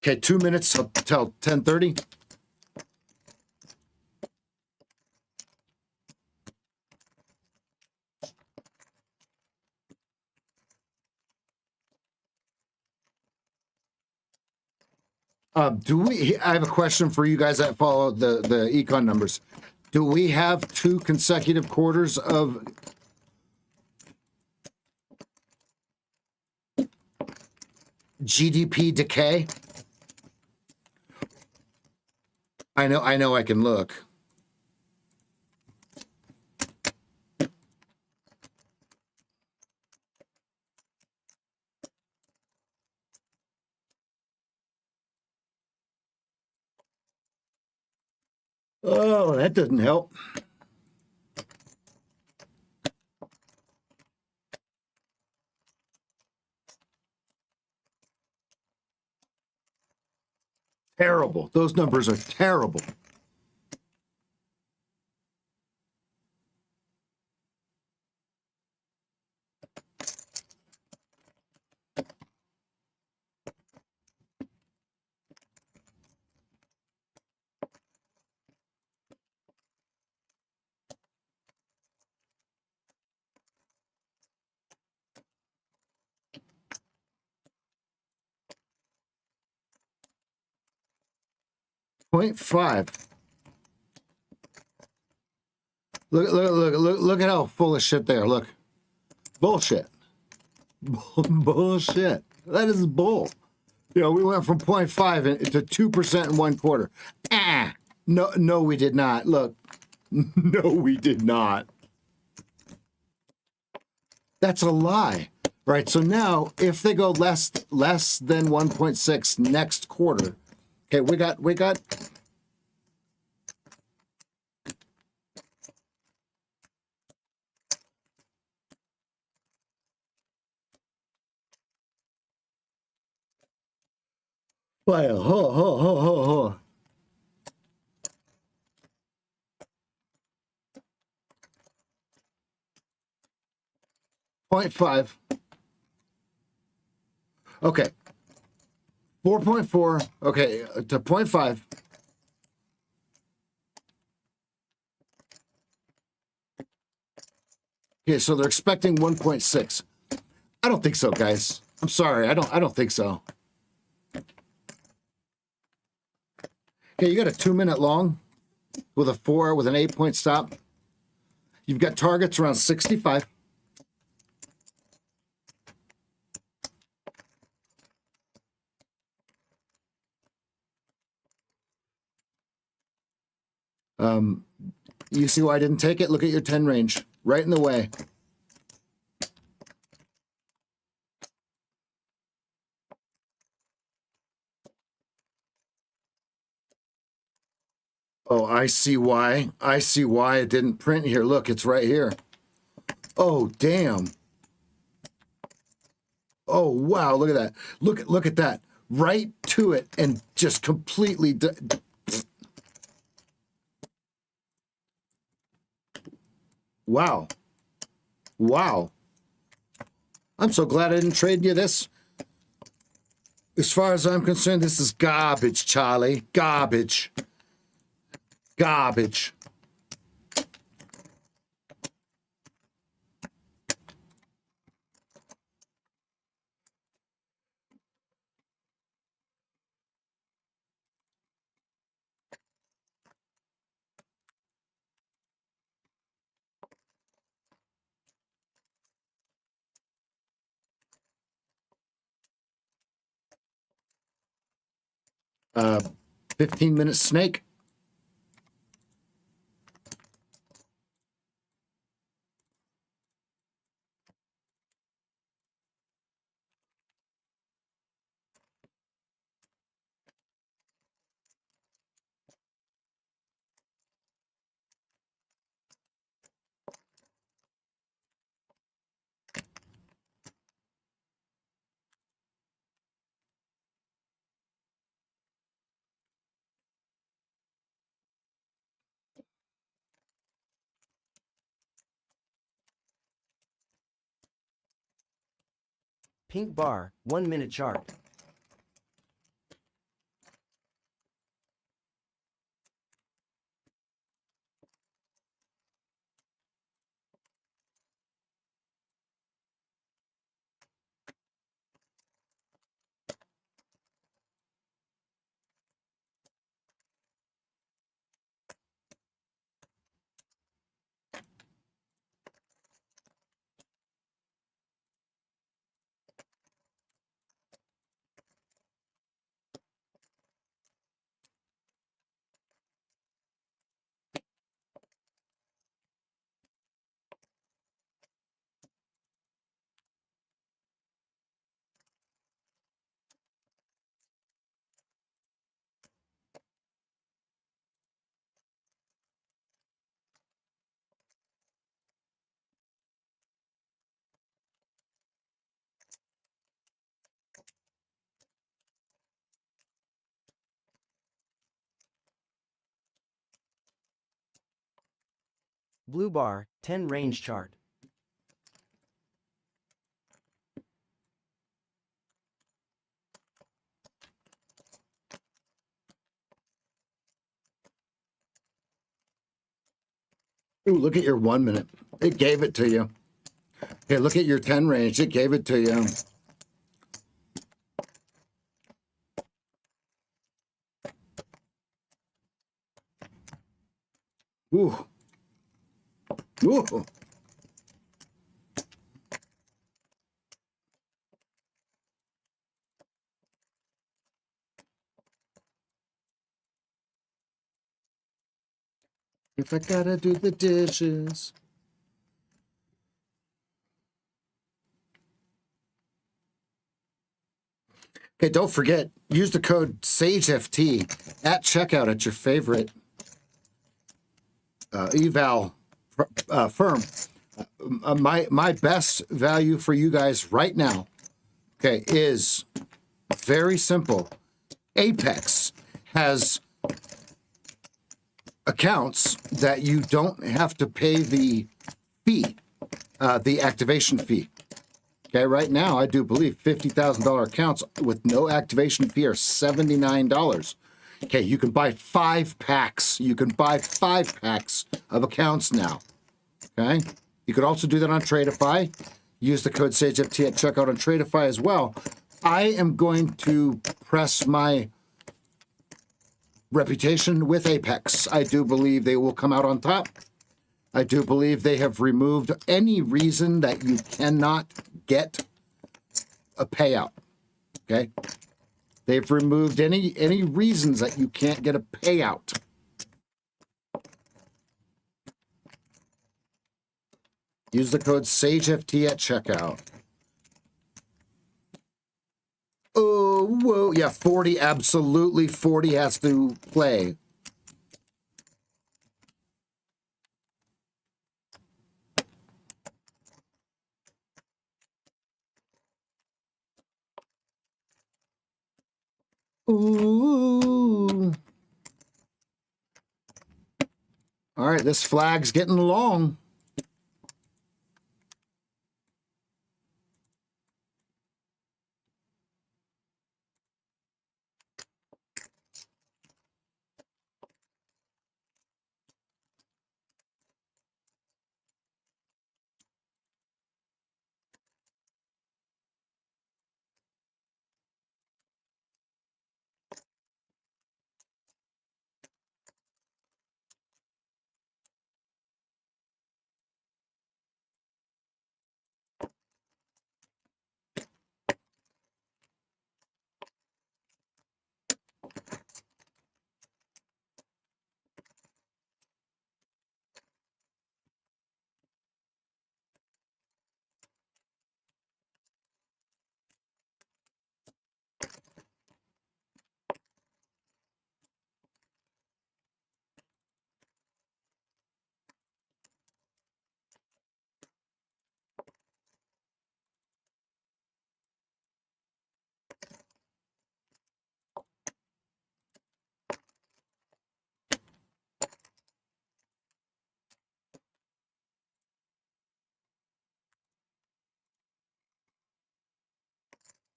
Okay, 2 minutes till 10:30. I have a question for you guys that follow the econ numbers. Do we have 2 consecutive quarters of GDP decay? I know I can look. Oh, that doesn't help. Terrible. Those numbers are terrible. Point 5. Look at how full of shit they are. Look. Bullshit. Bullshit. That is bull. You know, we went from 0.5 to 2% in 1 quarter. No, we did not. Look. No, we did not. That's a lie. Right. So now if they go less than 1.6 next quarter, okay, we got well, ho. 0.5. Okay. 4.4. Okay, to 0.5. Okay, so they're expecting 1.6. I don't think so, guys. I'm sorry. I don't think so. Okay, you got a 2-minute long with a 4 with an 8-point stop. You've got targets around 65. You see why I didn't take it? Look at your 10 range. Right in the way. Oh, I see why. I see why it didn't print here. Look, it's right here. Oh, damn. Oh, wow. Look at that. Look at that. Right to it and just completely. Wow. Wow. I'm so glad I didn't trade you this. As far as I'm concerned, this is garbage, Charlie. Garbage. Garbage. Uh, 15-minute snake. Pink bar, 1-minute chart. Blue bar, 10 range chart. Ooh, look at your 1 minute. It gave it to you. Okay, look at your 10 range. It gave it to you. Ooh. Ooh. If I gotta do the dishes. Okay, don't forget, use the code SAGEFT at checkout at your favorite eval firm. My best value for you guys right now, okay, is very simple. Apex has accounts that you don't have to pay the fee, the activation fee. Okay, right now I do believe $50,000 accounts with no activation fee are $79. Okay, you can buy 5 packs. You can buy 5 packs of accounts now. Okay, you could also do that on Tradeify. Use the code SAGEFT at checkout on Tradeify as well. I am going to press my reputation with Apex. I do believe they will come out on top. I do believe they have removed any reason that you cannot get a payout. Okay? They've removed any reasons that you can't get a payout. Use the code SAGEFT at checkout. Oh, whoa. Yeah, 40, absolutely. 40 has to play. Ooh. All right, this flag's getting long.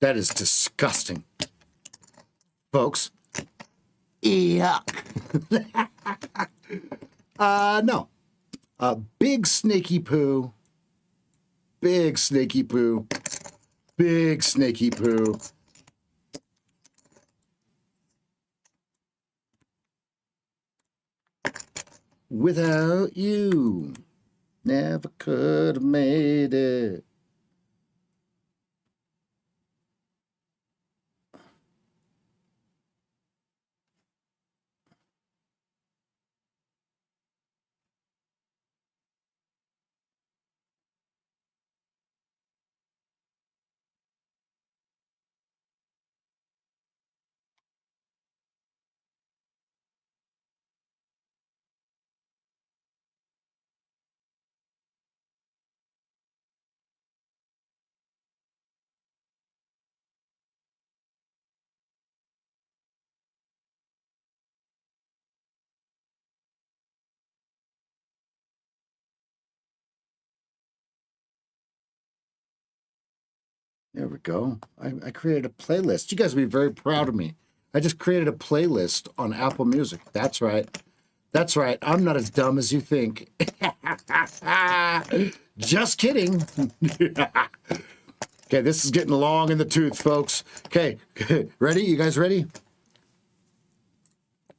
That is disgusting. Folks. Yuck. No. Big snaky poo. Big snaky poo. Big snaky poo. Without you, never could have made it. There we go. I created a playlist. You guys will be very proud of me. I just created a playlist on Apple Music. That's right. That's right. I'm not as dumb as you think. Just kidding. Okay, this is getting long in the tooth, folks. Okay, ready? You guys ready?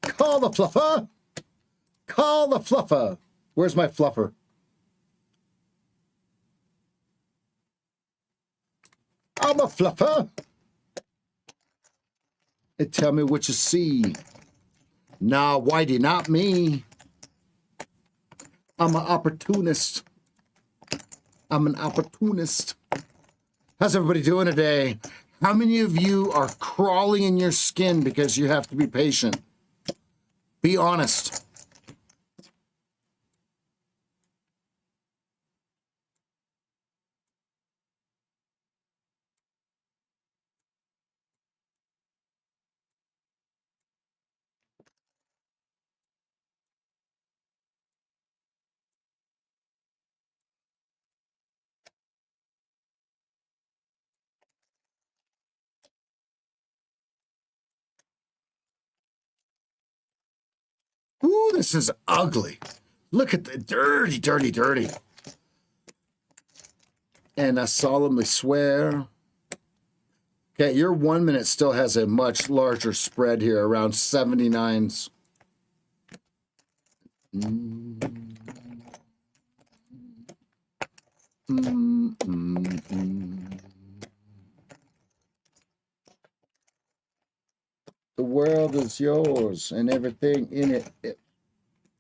Call the fluffer. Call the fluffer. Where's my fluffer? I'm a fluffer. And tell me what you see. Nah, Whitey, not me. I'm an opportunist. I'm an opportunist. How's everybody doing today? How many of you are crawling in your skin because you have to be patient? Be honest. Ooh, this is ugly. Look at the dirty, dirty, dirty. And I solemnly swear. Okay, your 1 minute still has a much larger spread here, around 79s. The world is yours and everything in it.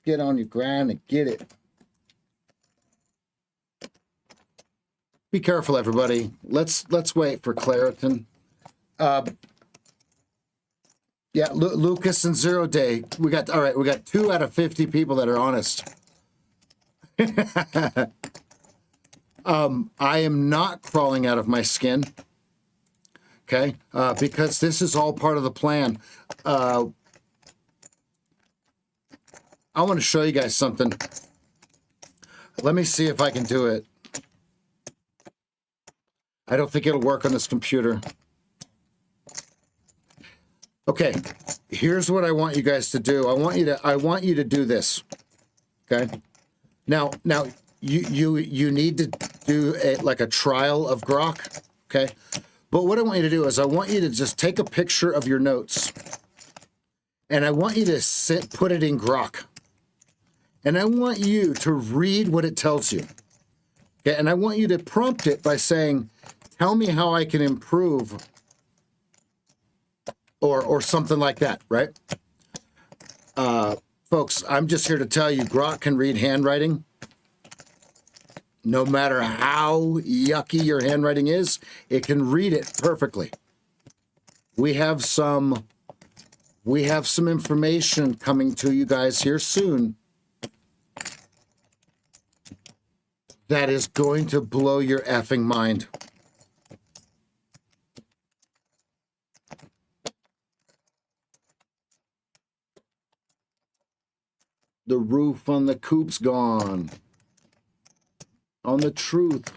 Get on your grind and get it. Be careful, everybody. Let's wait for Claritin. Yeah, Lucas and Zero Day. We got 2 out of 50 people that are honest. I am not crawling out of my skin. Okay, because this is all part of the plan. I want to show you guys something. Let me see if I can do it. I don't think it'll work on this computer. Okay, here's what I want you guys to do. I want you to do this. Okay. Now you need to do like a trial of grok. Okay. But what I want you to do is I want you to just take a picture of your notes, and I want you to put it in grok, and I want you to read what it tells you. Okay. And I want you to prompt it by saying, "Tell me how I can improve." Or something like that, right? Folks, I'm just here to tell you, grok can read handwriting. No matter how yucky your handwriting is, it can read it perfectly. We have some information coming to you guys here soon that is going to blow your effing mind. The roof on the coop's gone. On the truth.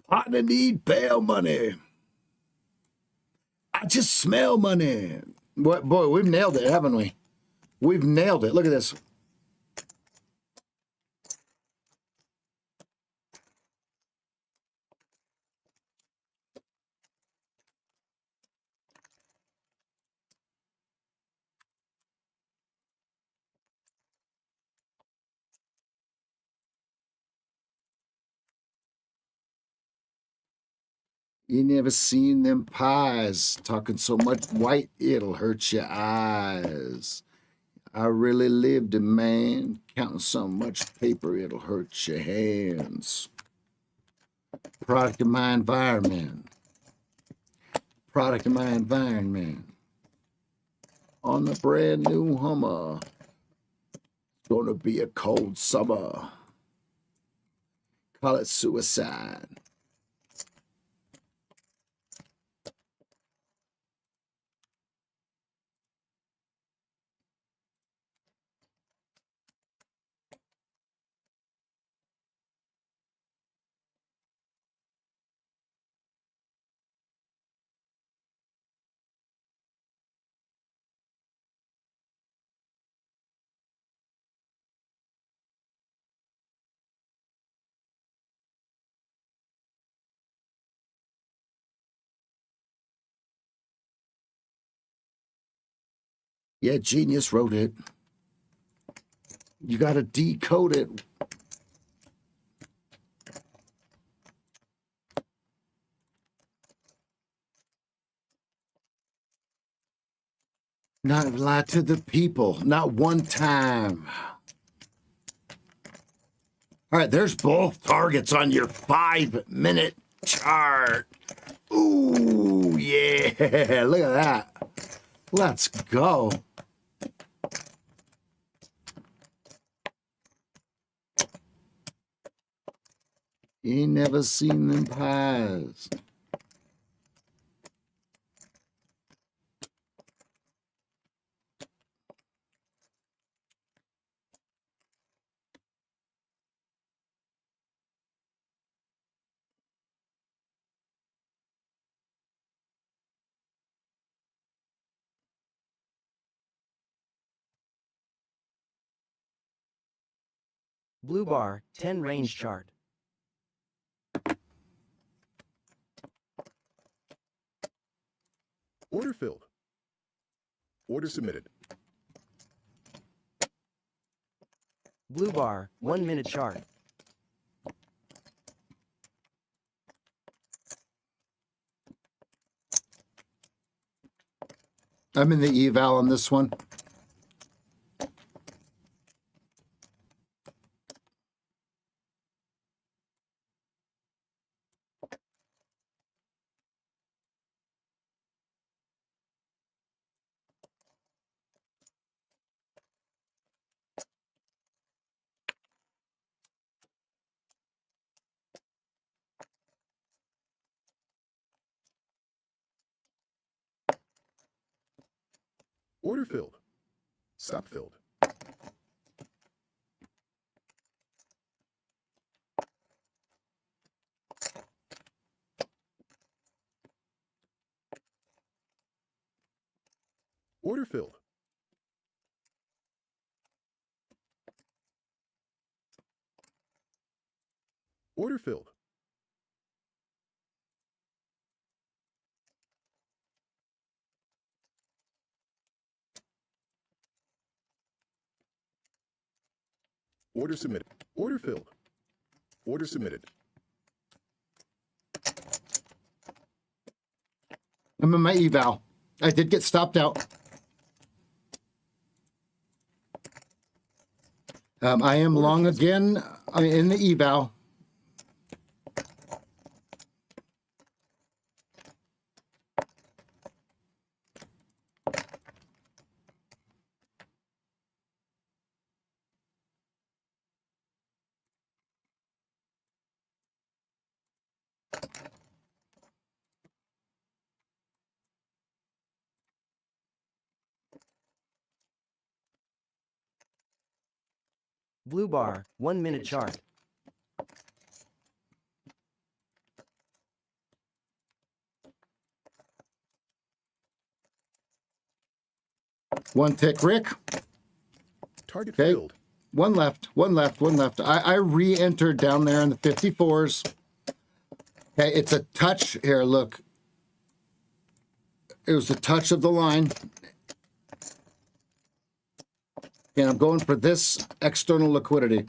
Partner need bail money. I just smell money. Boy, we've nailed it, haven't we? We've nailed it. Look at this. You never seen them pies. Talking so much white, it'll hurt your eyes. I really lived it, man. Counting so much paper, it'll hurt your hands. Product of my environment. Product of my environment. On the brand new Hummer. It's gonna be a cold summer. Call it suicide. Yeah, genius wrote it. You gotta decode it. Not lie to the people. Not one time. All right, there's both targets on your 5-minute chart. Ooh, yeah. Look at that. Let's go. You ain't never seen them pies. Blue bar, 10 range chart. Order filled. Order submitted. Blue bar, 1 minute chart. I'm in the eval on this one. Order filled. Stop filled. Order filled. Order filled. Order submitted. Order filled. Order submitted. I'm in my eval. I did get stopped out. I am long again. I'm in the eval. Blue bar, 1 minute chart. One tick, Rick. Target Okay. filled. One left, one left, one left. I re-entered down there in the 54s. Okay, it's a touch here. Look, it was the touch of the line. And I'm going for this external liquidity.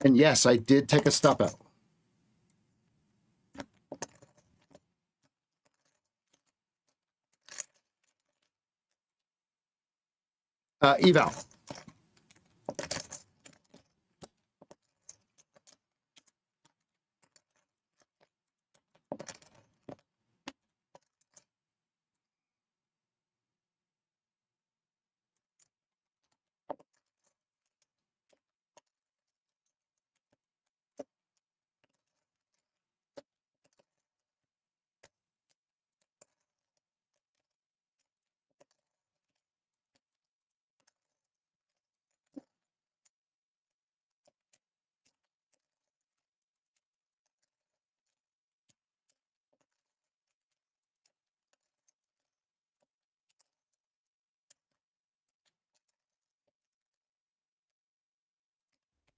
And yes, I did take a stop out. Eval.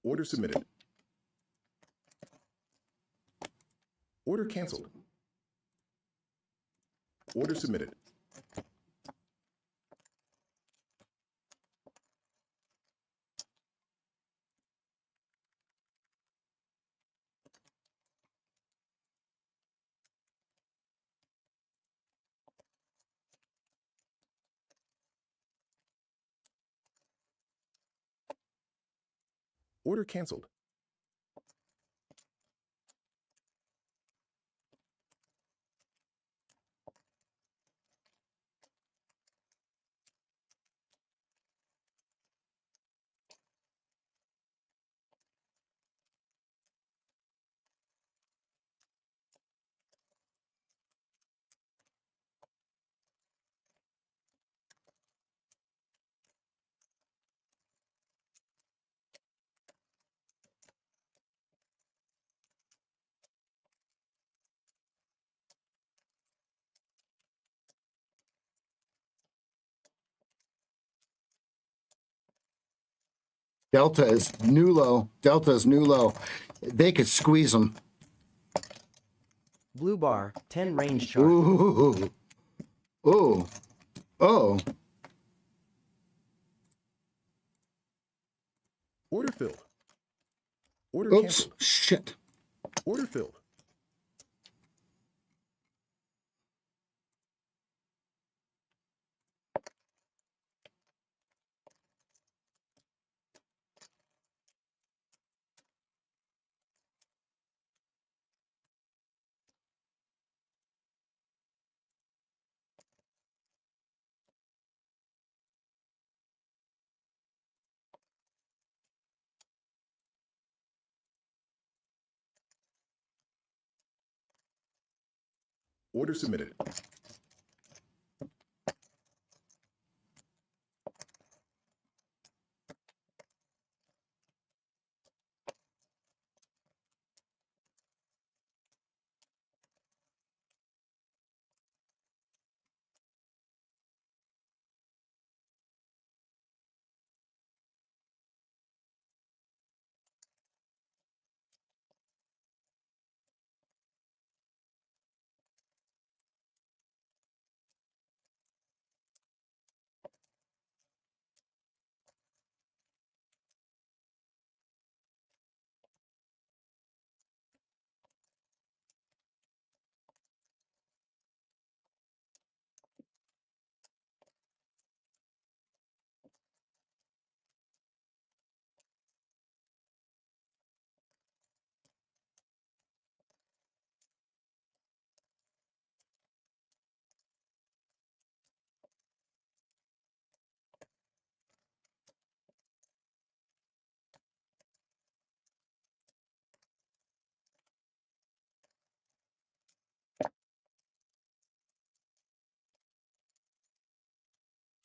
Order submitted. Order canceled. Order submitted. Order canceled. Delta is new low. Delta is new low. They could squeeze them. Blue bar, 10 range chart. Ooh. Oh. Oh. Order filled. Order Oops. canceled. Shit. Order filled. Order submitted.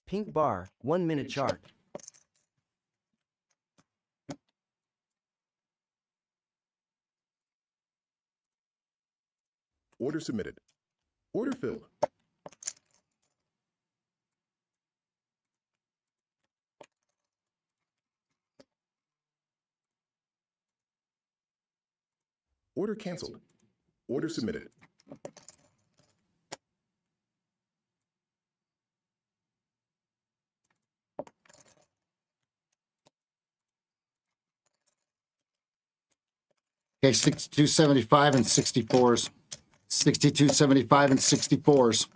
Pink bar, 1 minute chart. Order submitted. Order filled. Order canceled. Order submitted. Okay, 62.75 and 64s. 62.75 and 64s.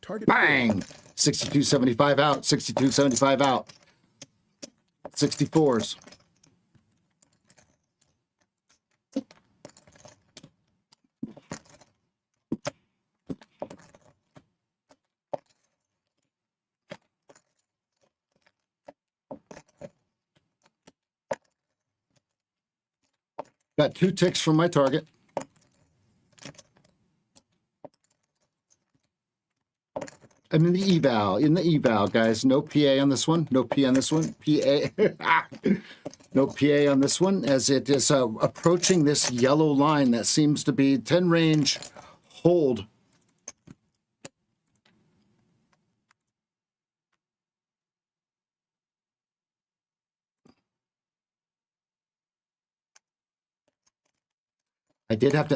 Target Bang! 62.75 out. 62.75 out. 64s. Got 2 ticks from my target. I'm in the eval, guys. No PA on this one. No P on this one. PA. No PA on this one, as it is approaching this yellow line that seems to be 10 range hold. I did have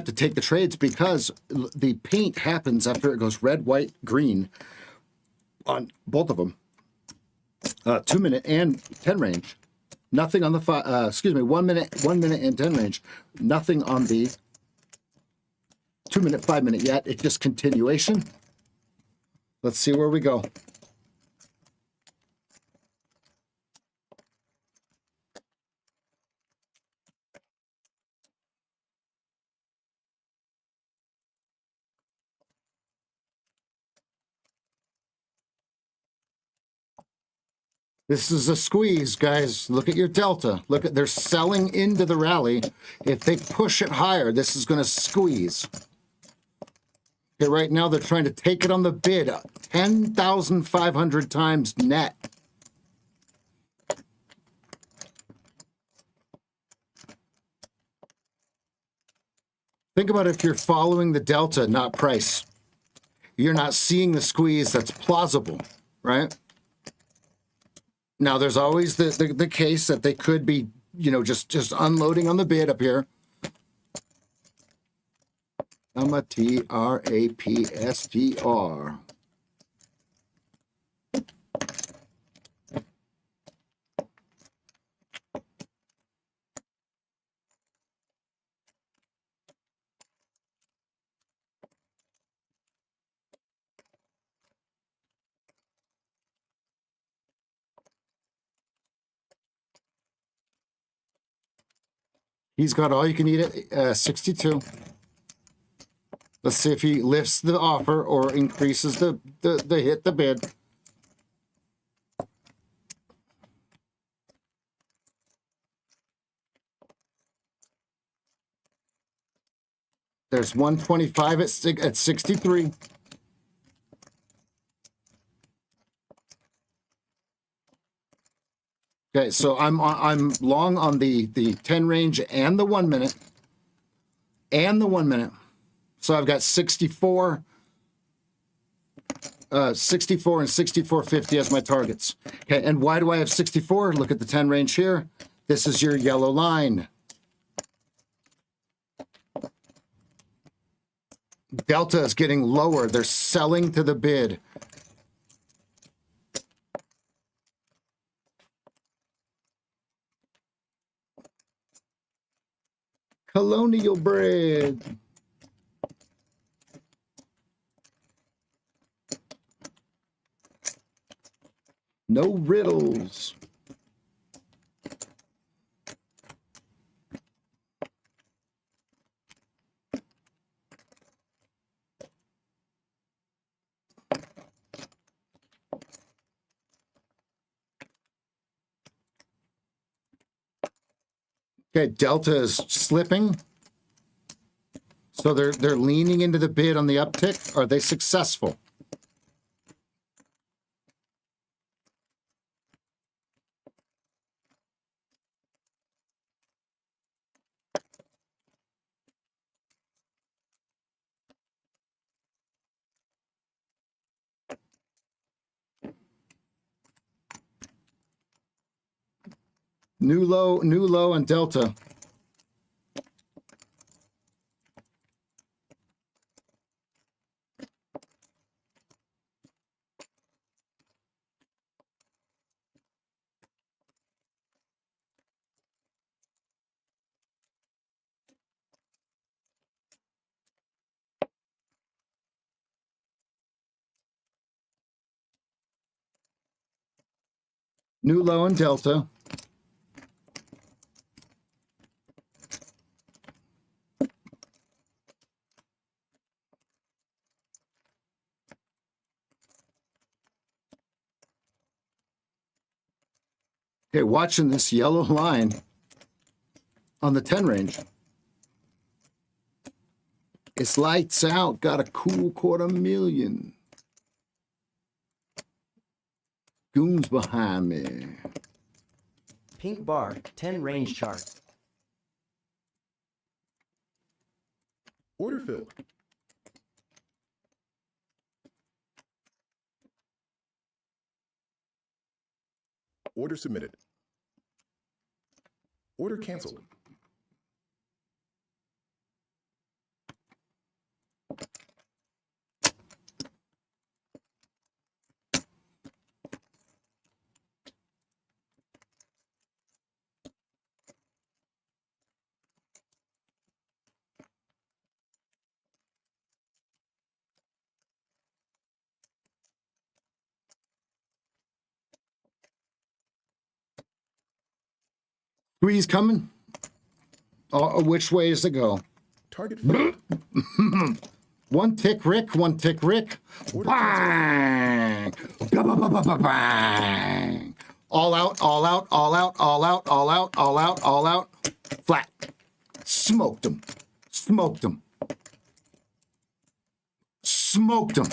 to take the trades because the paint happens after it goes red, white, green on both of them. 2 minute and 10 range. Nothing on the 1 minute and 10 range. Nothing on the 2 minute, 5 minute yet. It's just continuation. Let's see where we go. This is a squeeze, guys. Look at your delta. Look at, they're selling into the rally. If they push it higher, this is going to squeeze. Okay, right now they're trying to take it on the bid 10,500 times net. Think about if you're following the delta, not price. You're not seeing the squeeze that's plausible, right? Now, there's always the case that they could be, just unloading on the bid up here. I'm a TRAPSTR. He's got all you can eat at 62. Let's see if he lifts the offer or increases the hit the bid. There's 125 at 63. Okay, so I'm long on the 10 range and the 1 minute. And the 1 minute. So I've got 64 and 64.50 as my targets. Okay, and why do I have 64? Look at the 10 range here. This is your yellow line. Delta is getting lower. They're selling to the bid. Colonial bread. No riddles. Okay, Delta is slipping. So they're leaning into the bid on the uptick. Are they successful? New low on Delta. New low on Delta. Okay, watching this yellow line on the 10 range. It's lights out. Got a cool $250,000. Goons behind me. Pink bar, 10 range chart. Order filled. Order submitted. Order canceled. Squeeze coming. Which way is it go? Target filled. One tick, Rick. One tick, Rick. Order Bang! Bang! All out, all out, all out, all out, all out, all out, all out. Flat. Smoked him. Smoked him. Smoked him.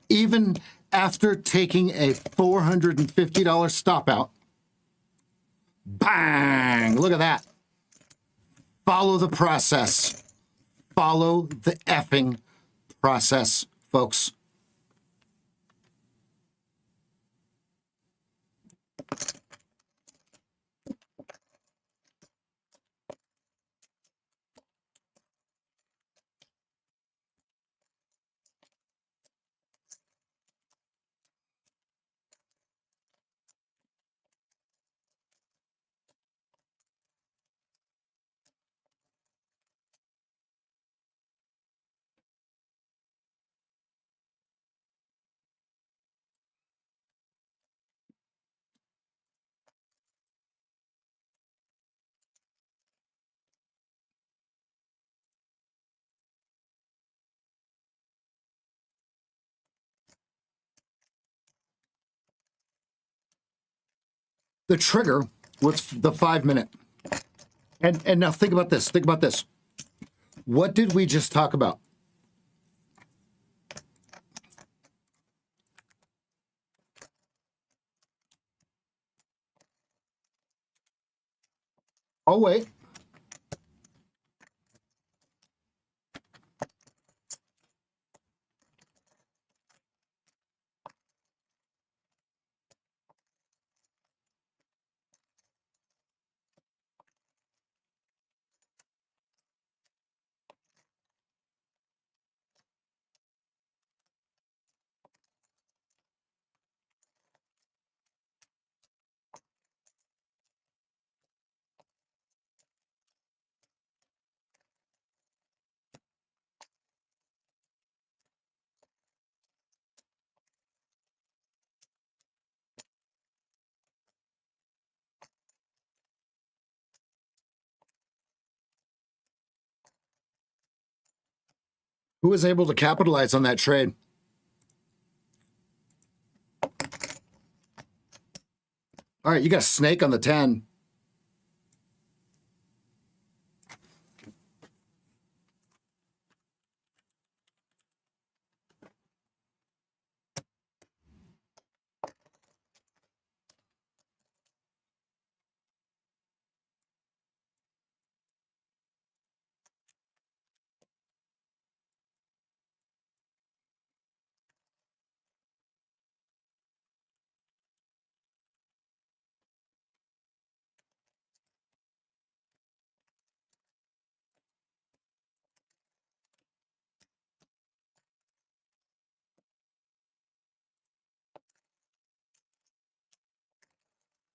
Even after taking a $450 stop out. Bang! Look at that. Follow the process. Follow the effing process, folks. The trigger was the 5 minute. And now think about this. Think about this. What did we just talk about? Oh, wait. Who was able to capitalize on that trade? All right, you got a snake on the 10.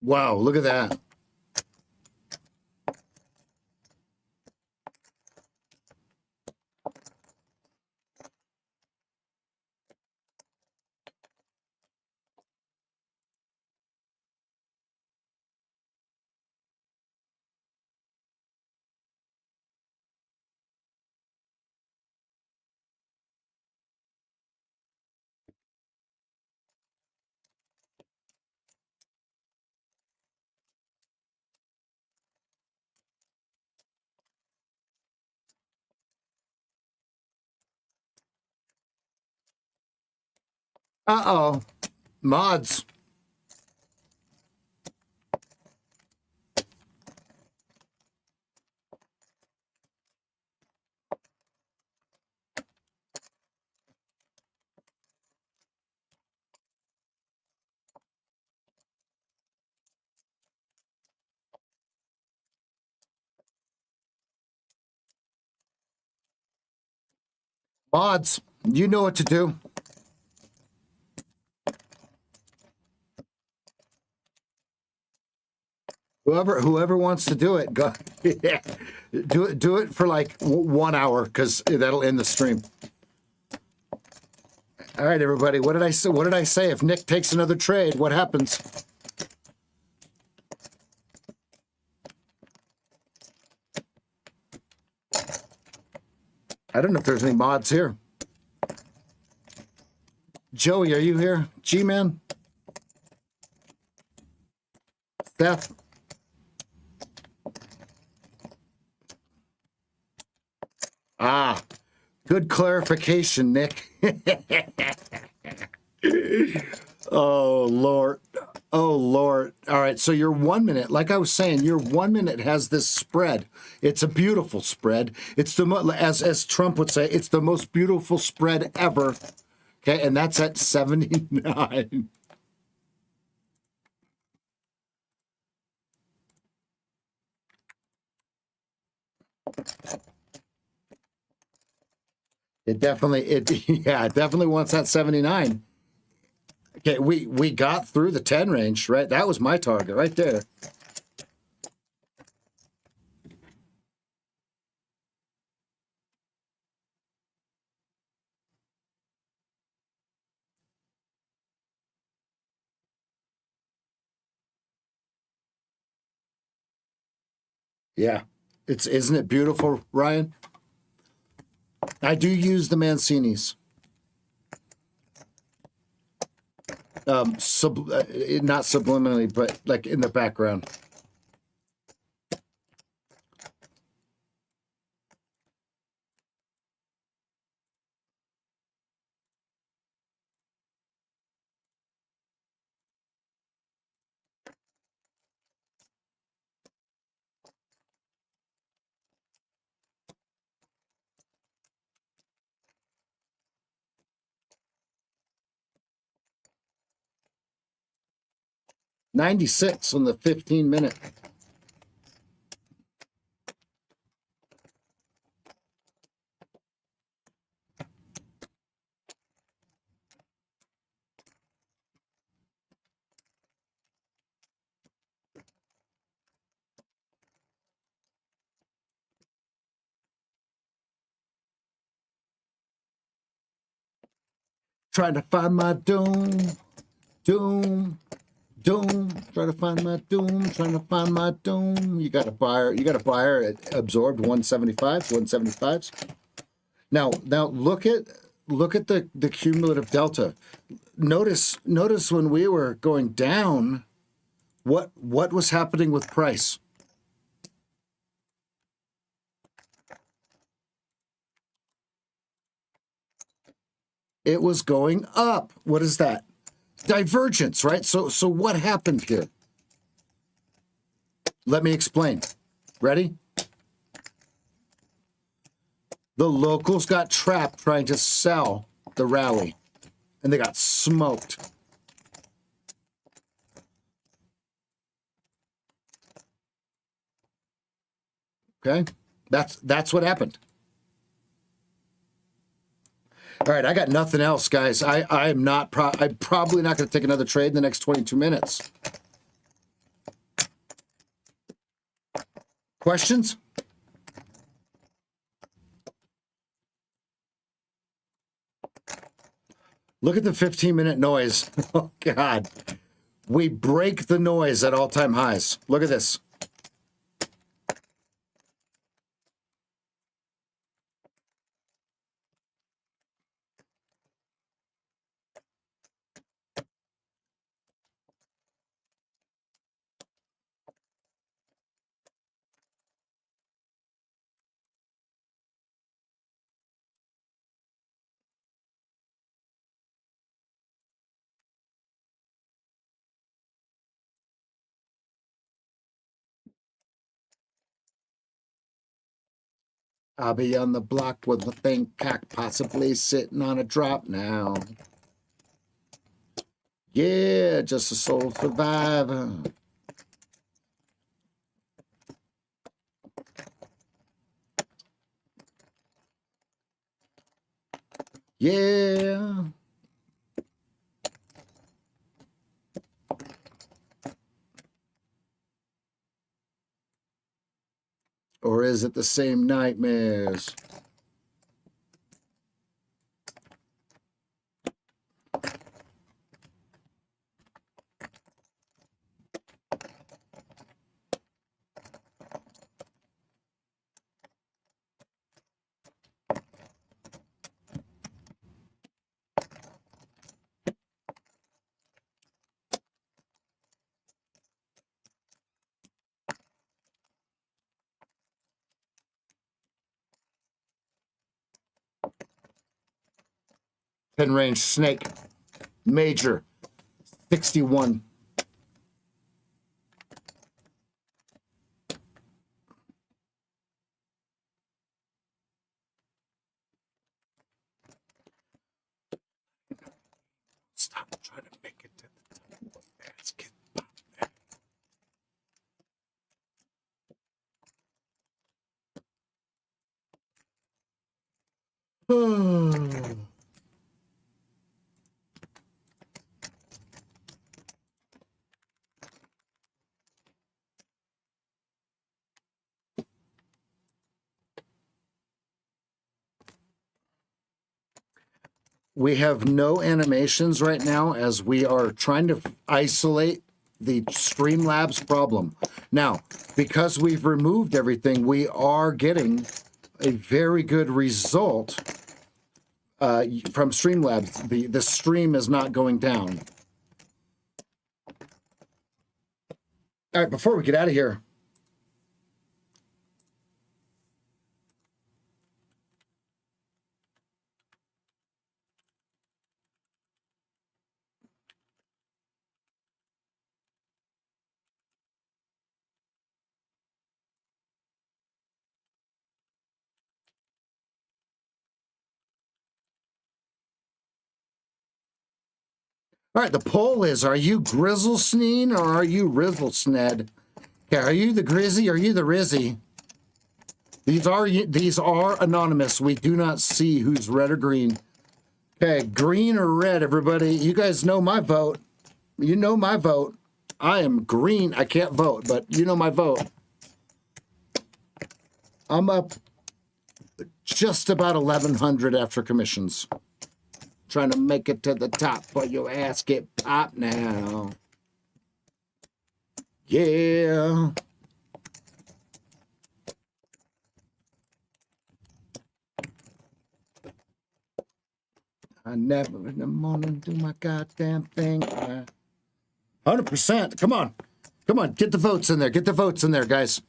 Wow, look at that. Uh-oh. Mods. Mods, you know what to do. Whoever wants to do it, go. Yeah. Do it for like 1 hour because that'll end the stream. All right, everybody. What did I say? What did I say? If Nick takes another trade, what happens? I don't know if there's any mods here. Joey, are you here? G-Man? Seth? Ah, good clarification, Nick. Oh, Lord. Oh, Lord. All right, so your 1 minute, like I was saying, your 1 minute has this spread. It's a beautiful spread. It's the as Trump would say, it's the most beautiful spread ever. Okay, and that's at 79. Yeah, it definitely wants that 79. Okay, we got through the 10 range, right? That was my target right there. Yeah. Isn't it beautiful, Ryan? I do use the Mancinis. not subliminally, but like in the background. $96 on the 15-minute. Trying to find my doom, doom, doom. Trying to find my doom, trying to find my doom. You got a buyer at absorbed 175s, 175s. Now look at the cumulative delta. Notice when we were going down, what was happening with price? It was going up. What is that? Divergence, right? So what happened here? Let me explain. Ready? The locals got trapped trying to sell the rally, and they got smoked. Okay? That's what happened. All right, I got nothing else, guys. I'm probably not going to take another trade in the next 22 minutes. Questions? Look at the 15-minute noise. Oh, God. We break the noise at all-time highs. Look at this. I'll be on the block with a think cock, possibly sitting on a drop now. Yeah, just a soul survivor. Yeah. Or is it the same nightmares? Pin range snake. Major. 61. Stop trying to make it to the basket. We have no animations right now as we are trying to isolate the Streamlabs problem. Now, because we've removed everything, we are getting a very good result from Streamlabs. The stream is not going down. All right, before we get out of here, all right, the poll is, are you Grizzle Sneen or are you Rizzle Sned? Okay, are you the Grizzy or are you the Rizzy? These are anonymous. We do not see who's red or green. Okay, green or red, everybody. You guys know my vote. You know my vote. I am green. I can't vote, but you know my vote. I'm up just about 1,100 after commissions. Trying to make it to the top, but your ass get popped now. Yeah. I never in the morning do my goddamn thing. 100%. Come on. Come on. Get the votes in there. Get the votes in there, guys.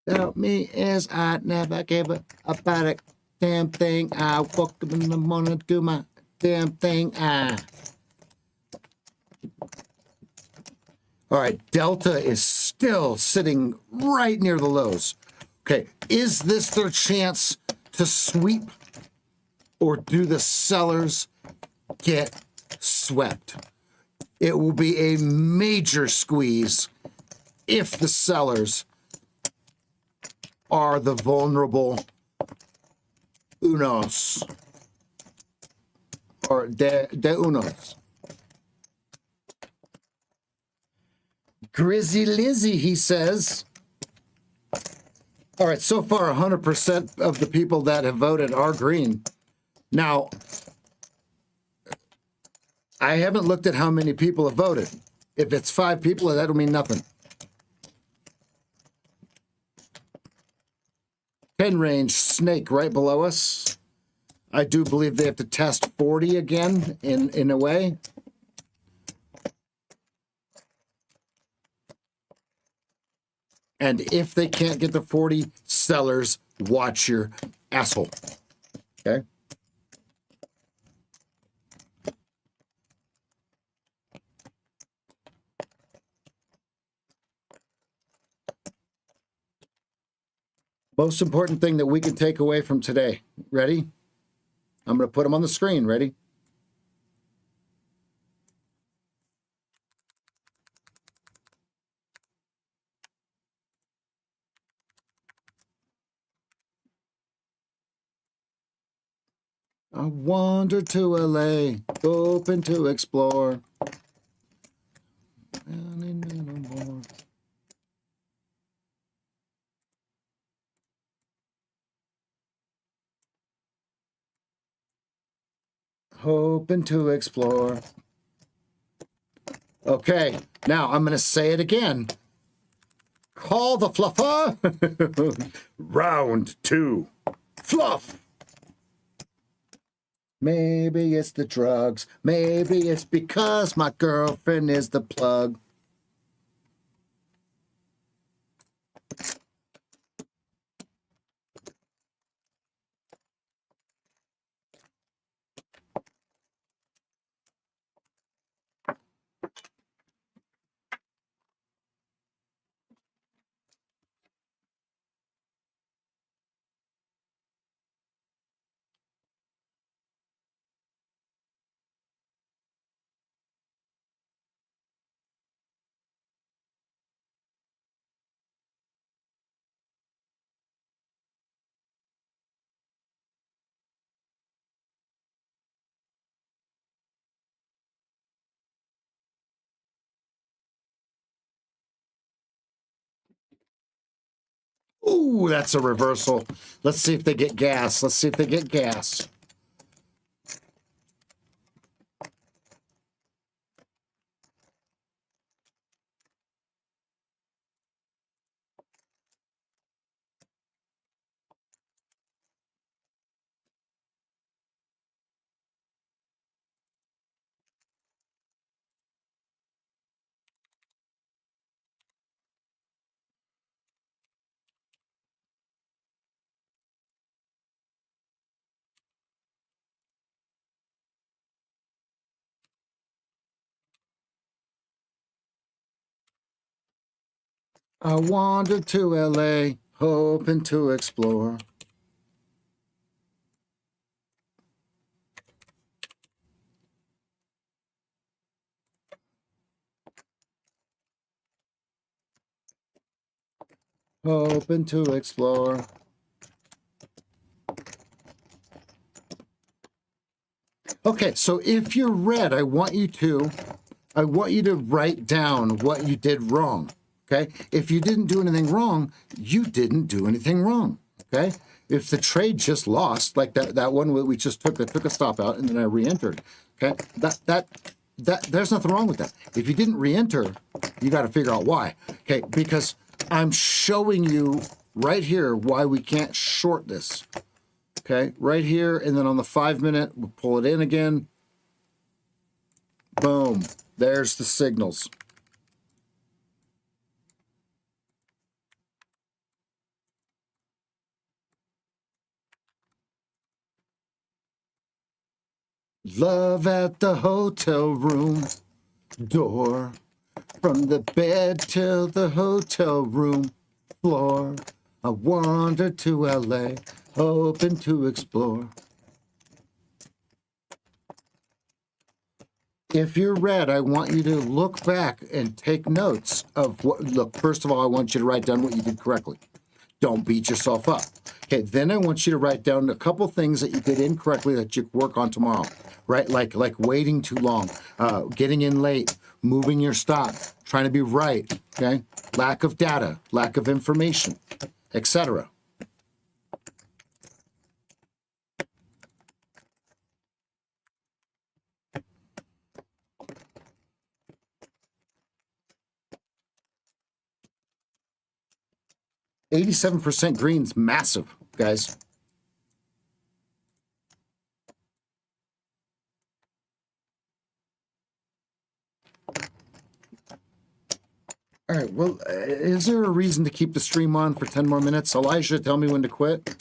Without me is I'd never give about a damn thing. I woke up in the morning, do my damn thing. All right, Delta is still sitting right near the lows. Okay, is this their chance to sweep, or do the sellers get swept? It will be a major squeeze if the sellers are the vulnerable unos or de unos. Grizzy Lizzy, he says. All right, so far 100% of the people that have voted are green. Now, I haven't looked at how many people have voted. If it's 5 people, that'll mean nothing. 10 range snake right below us. I do believe they have to test 40 again in a way. And if they can't get the 40, sellers, watch your asshole. Okay? Most important thing that we can take away from today. Ready? I'm going to put them on the screen. Ready? I wandered to LA, open to explore. No more. Hoping to explore. Okay, now I'm going to say it again. Call the fluffer. Round 2. Fluff. Maybe it's the drugs. Maybe it's because my girlfriend is the plug. Ooh, that's a reversal. Let's see if they get gas. Let's see if they get gas. I wandered to LA, hoping to explore. Hoping to explore. Okay, so if you're red, I want you to write down what you did wrong. Okay? If you didn't do anything wrong, you didn't do anything wrong. Okay? If the trade just lost, like that one we just took that took a stop out and then I re-entered. Okay? That there's nothing wrong with that. If you didn't re-enter, you got to figure out why. Okay? Because I'm showing you right here why we can't short this. Okay? Right here, and then on the 5-minute, we'll pull it in again. Boom. There's the signals. Love at the hotel room door. From the bed to the hotel room floor. I wandered to LA, hoping to explore. If you're red, I want you to look back and take notes of what. Look, first of all, I want you to write down what you did correctly. Don't beat yourself up. Okay, then I want you to write down a couple things that you did incorrectly that you can work on tomorrow, right? Like waiting too long, getting in late, moving your stop, trying to be right, okay? Lack of data, lack of information, etc. %87 green's massive, guys. All right, well, is there a reason to keep the stream on for 10 more minutes? Elijah, tell me when to quit.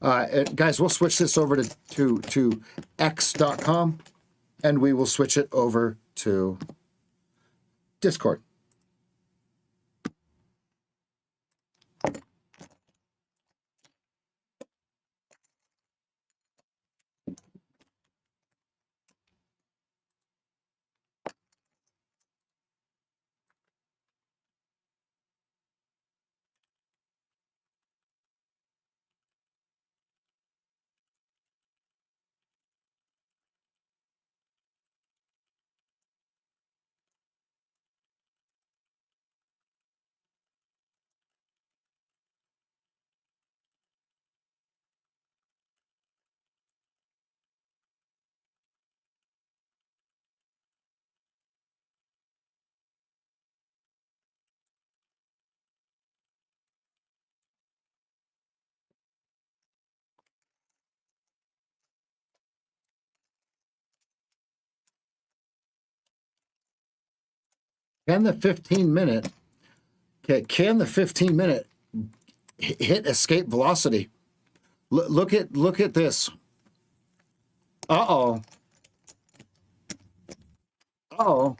Guys, we'll switch this over to x.com, and we will switch it over to Discord. Can the 15-minute, okay, can the 15-minute hit escape velocity? Look at this. Uh-oh. Uh-oh.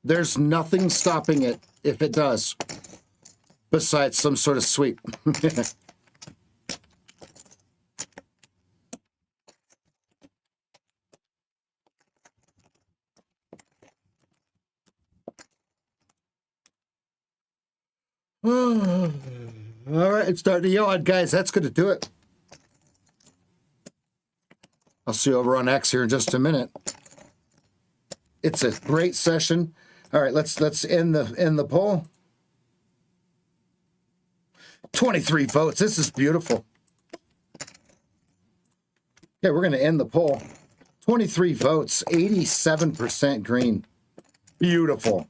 There's nothing stopping it if it does, besides some sort of sweep. All right, it's starting to yawn, guys. That's going to do it. I'll see you over on X here in just a minute. It's a great session. All right, let's end the poll. 23 votes. This is beautiful. Okay, we're going to end the poll. 23 votes, 87% green. Beautiful.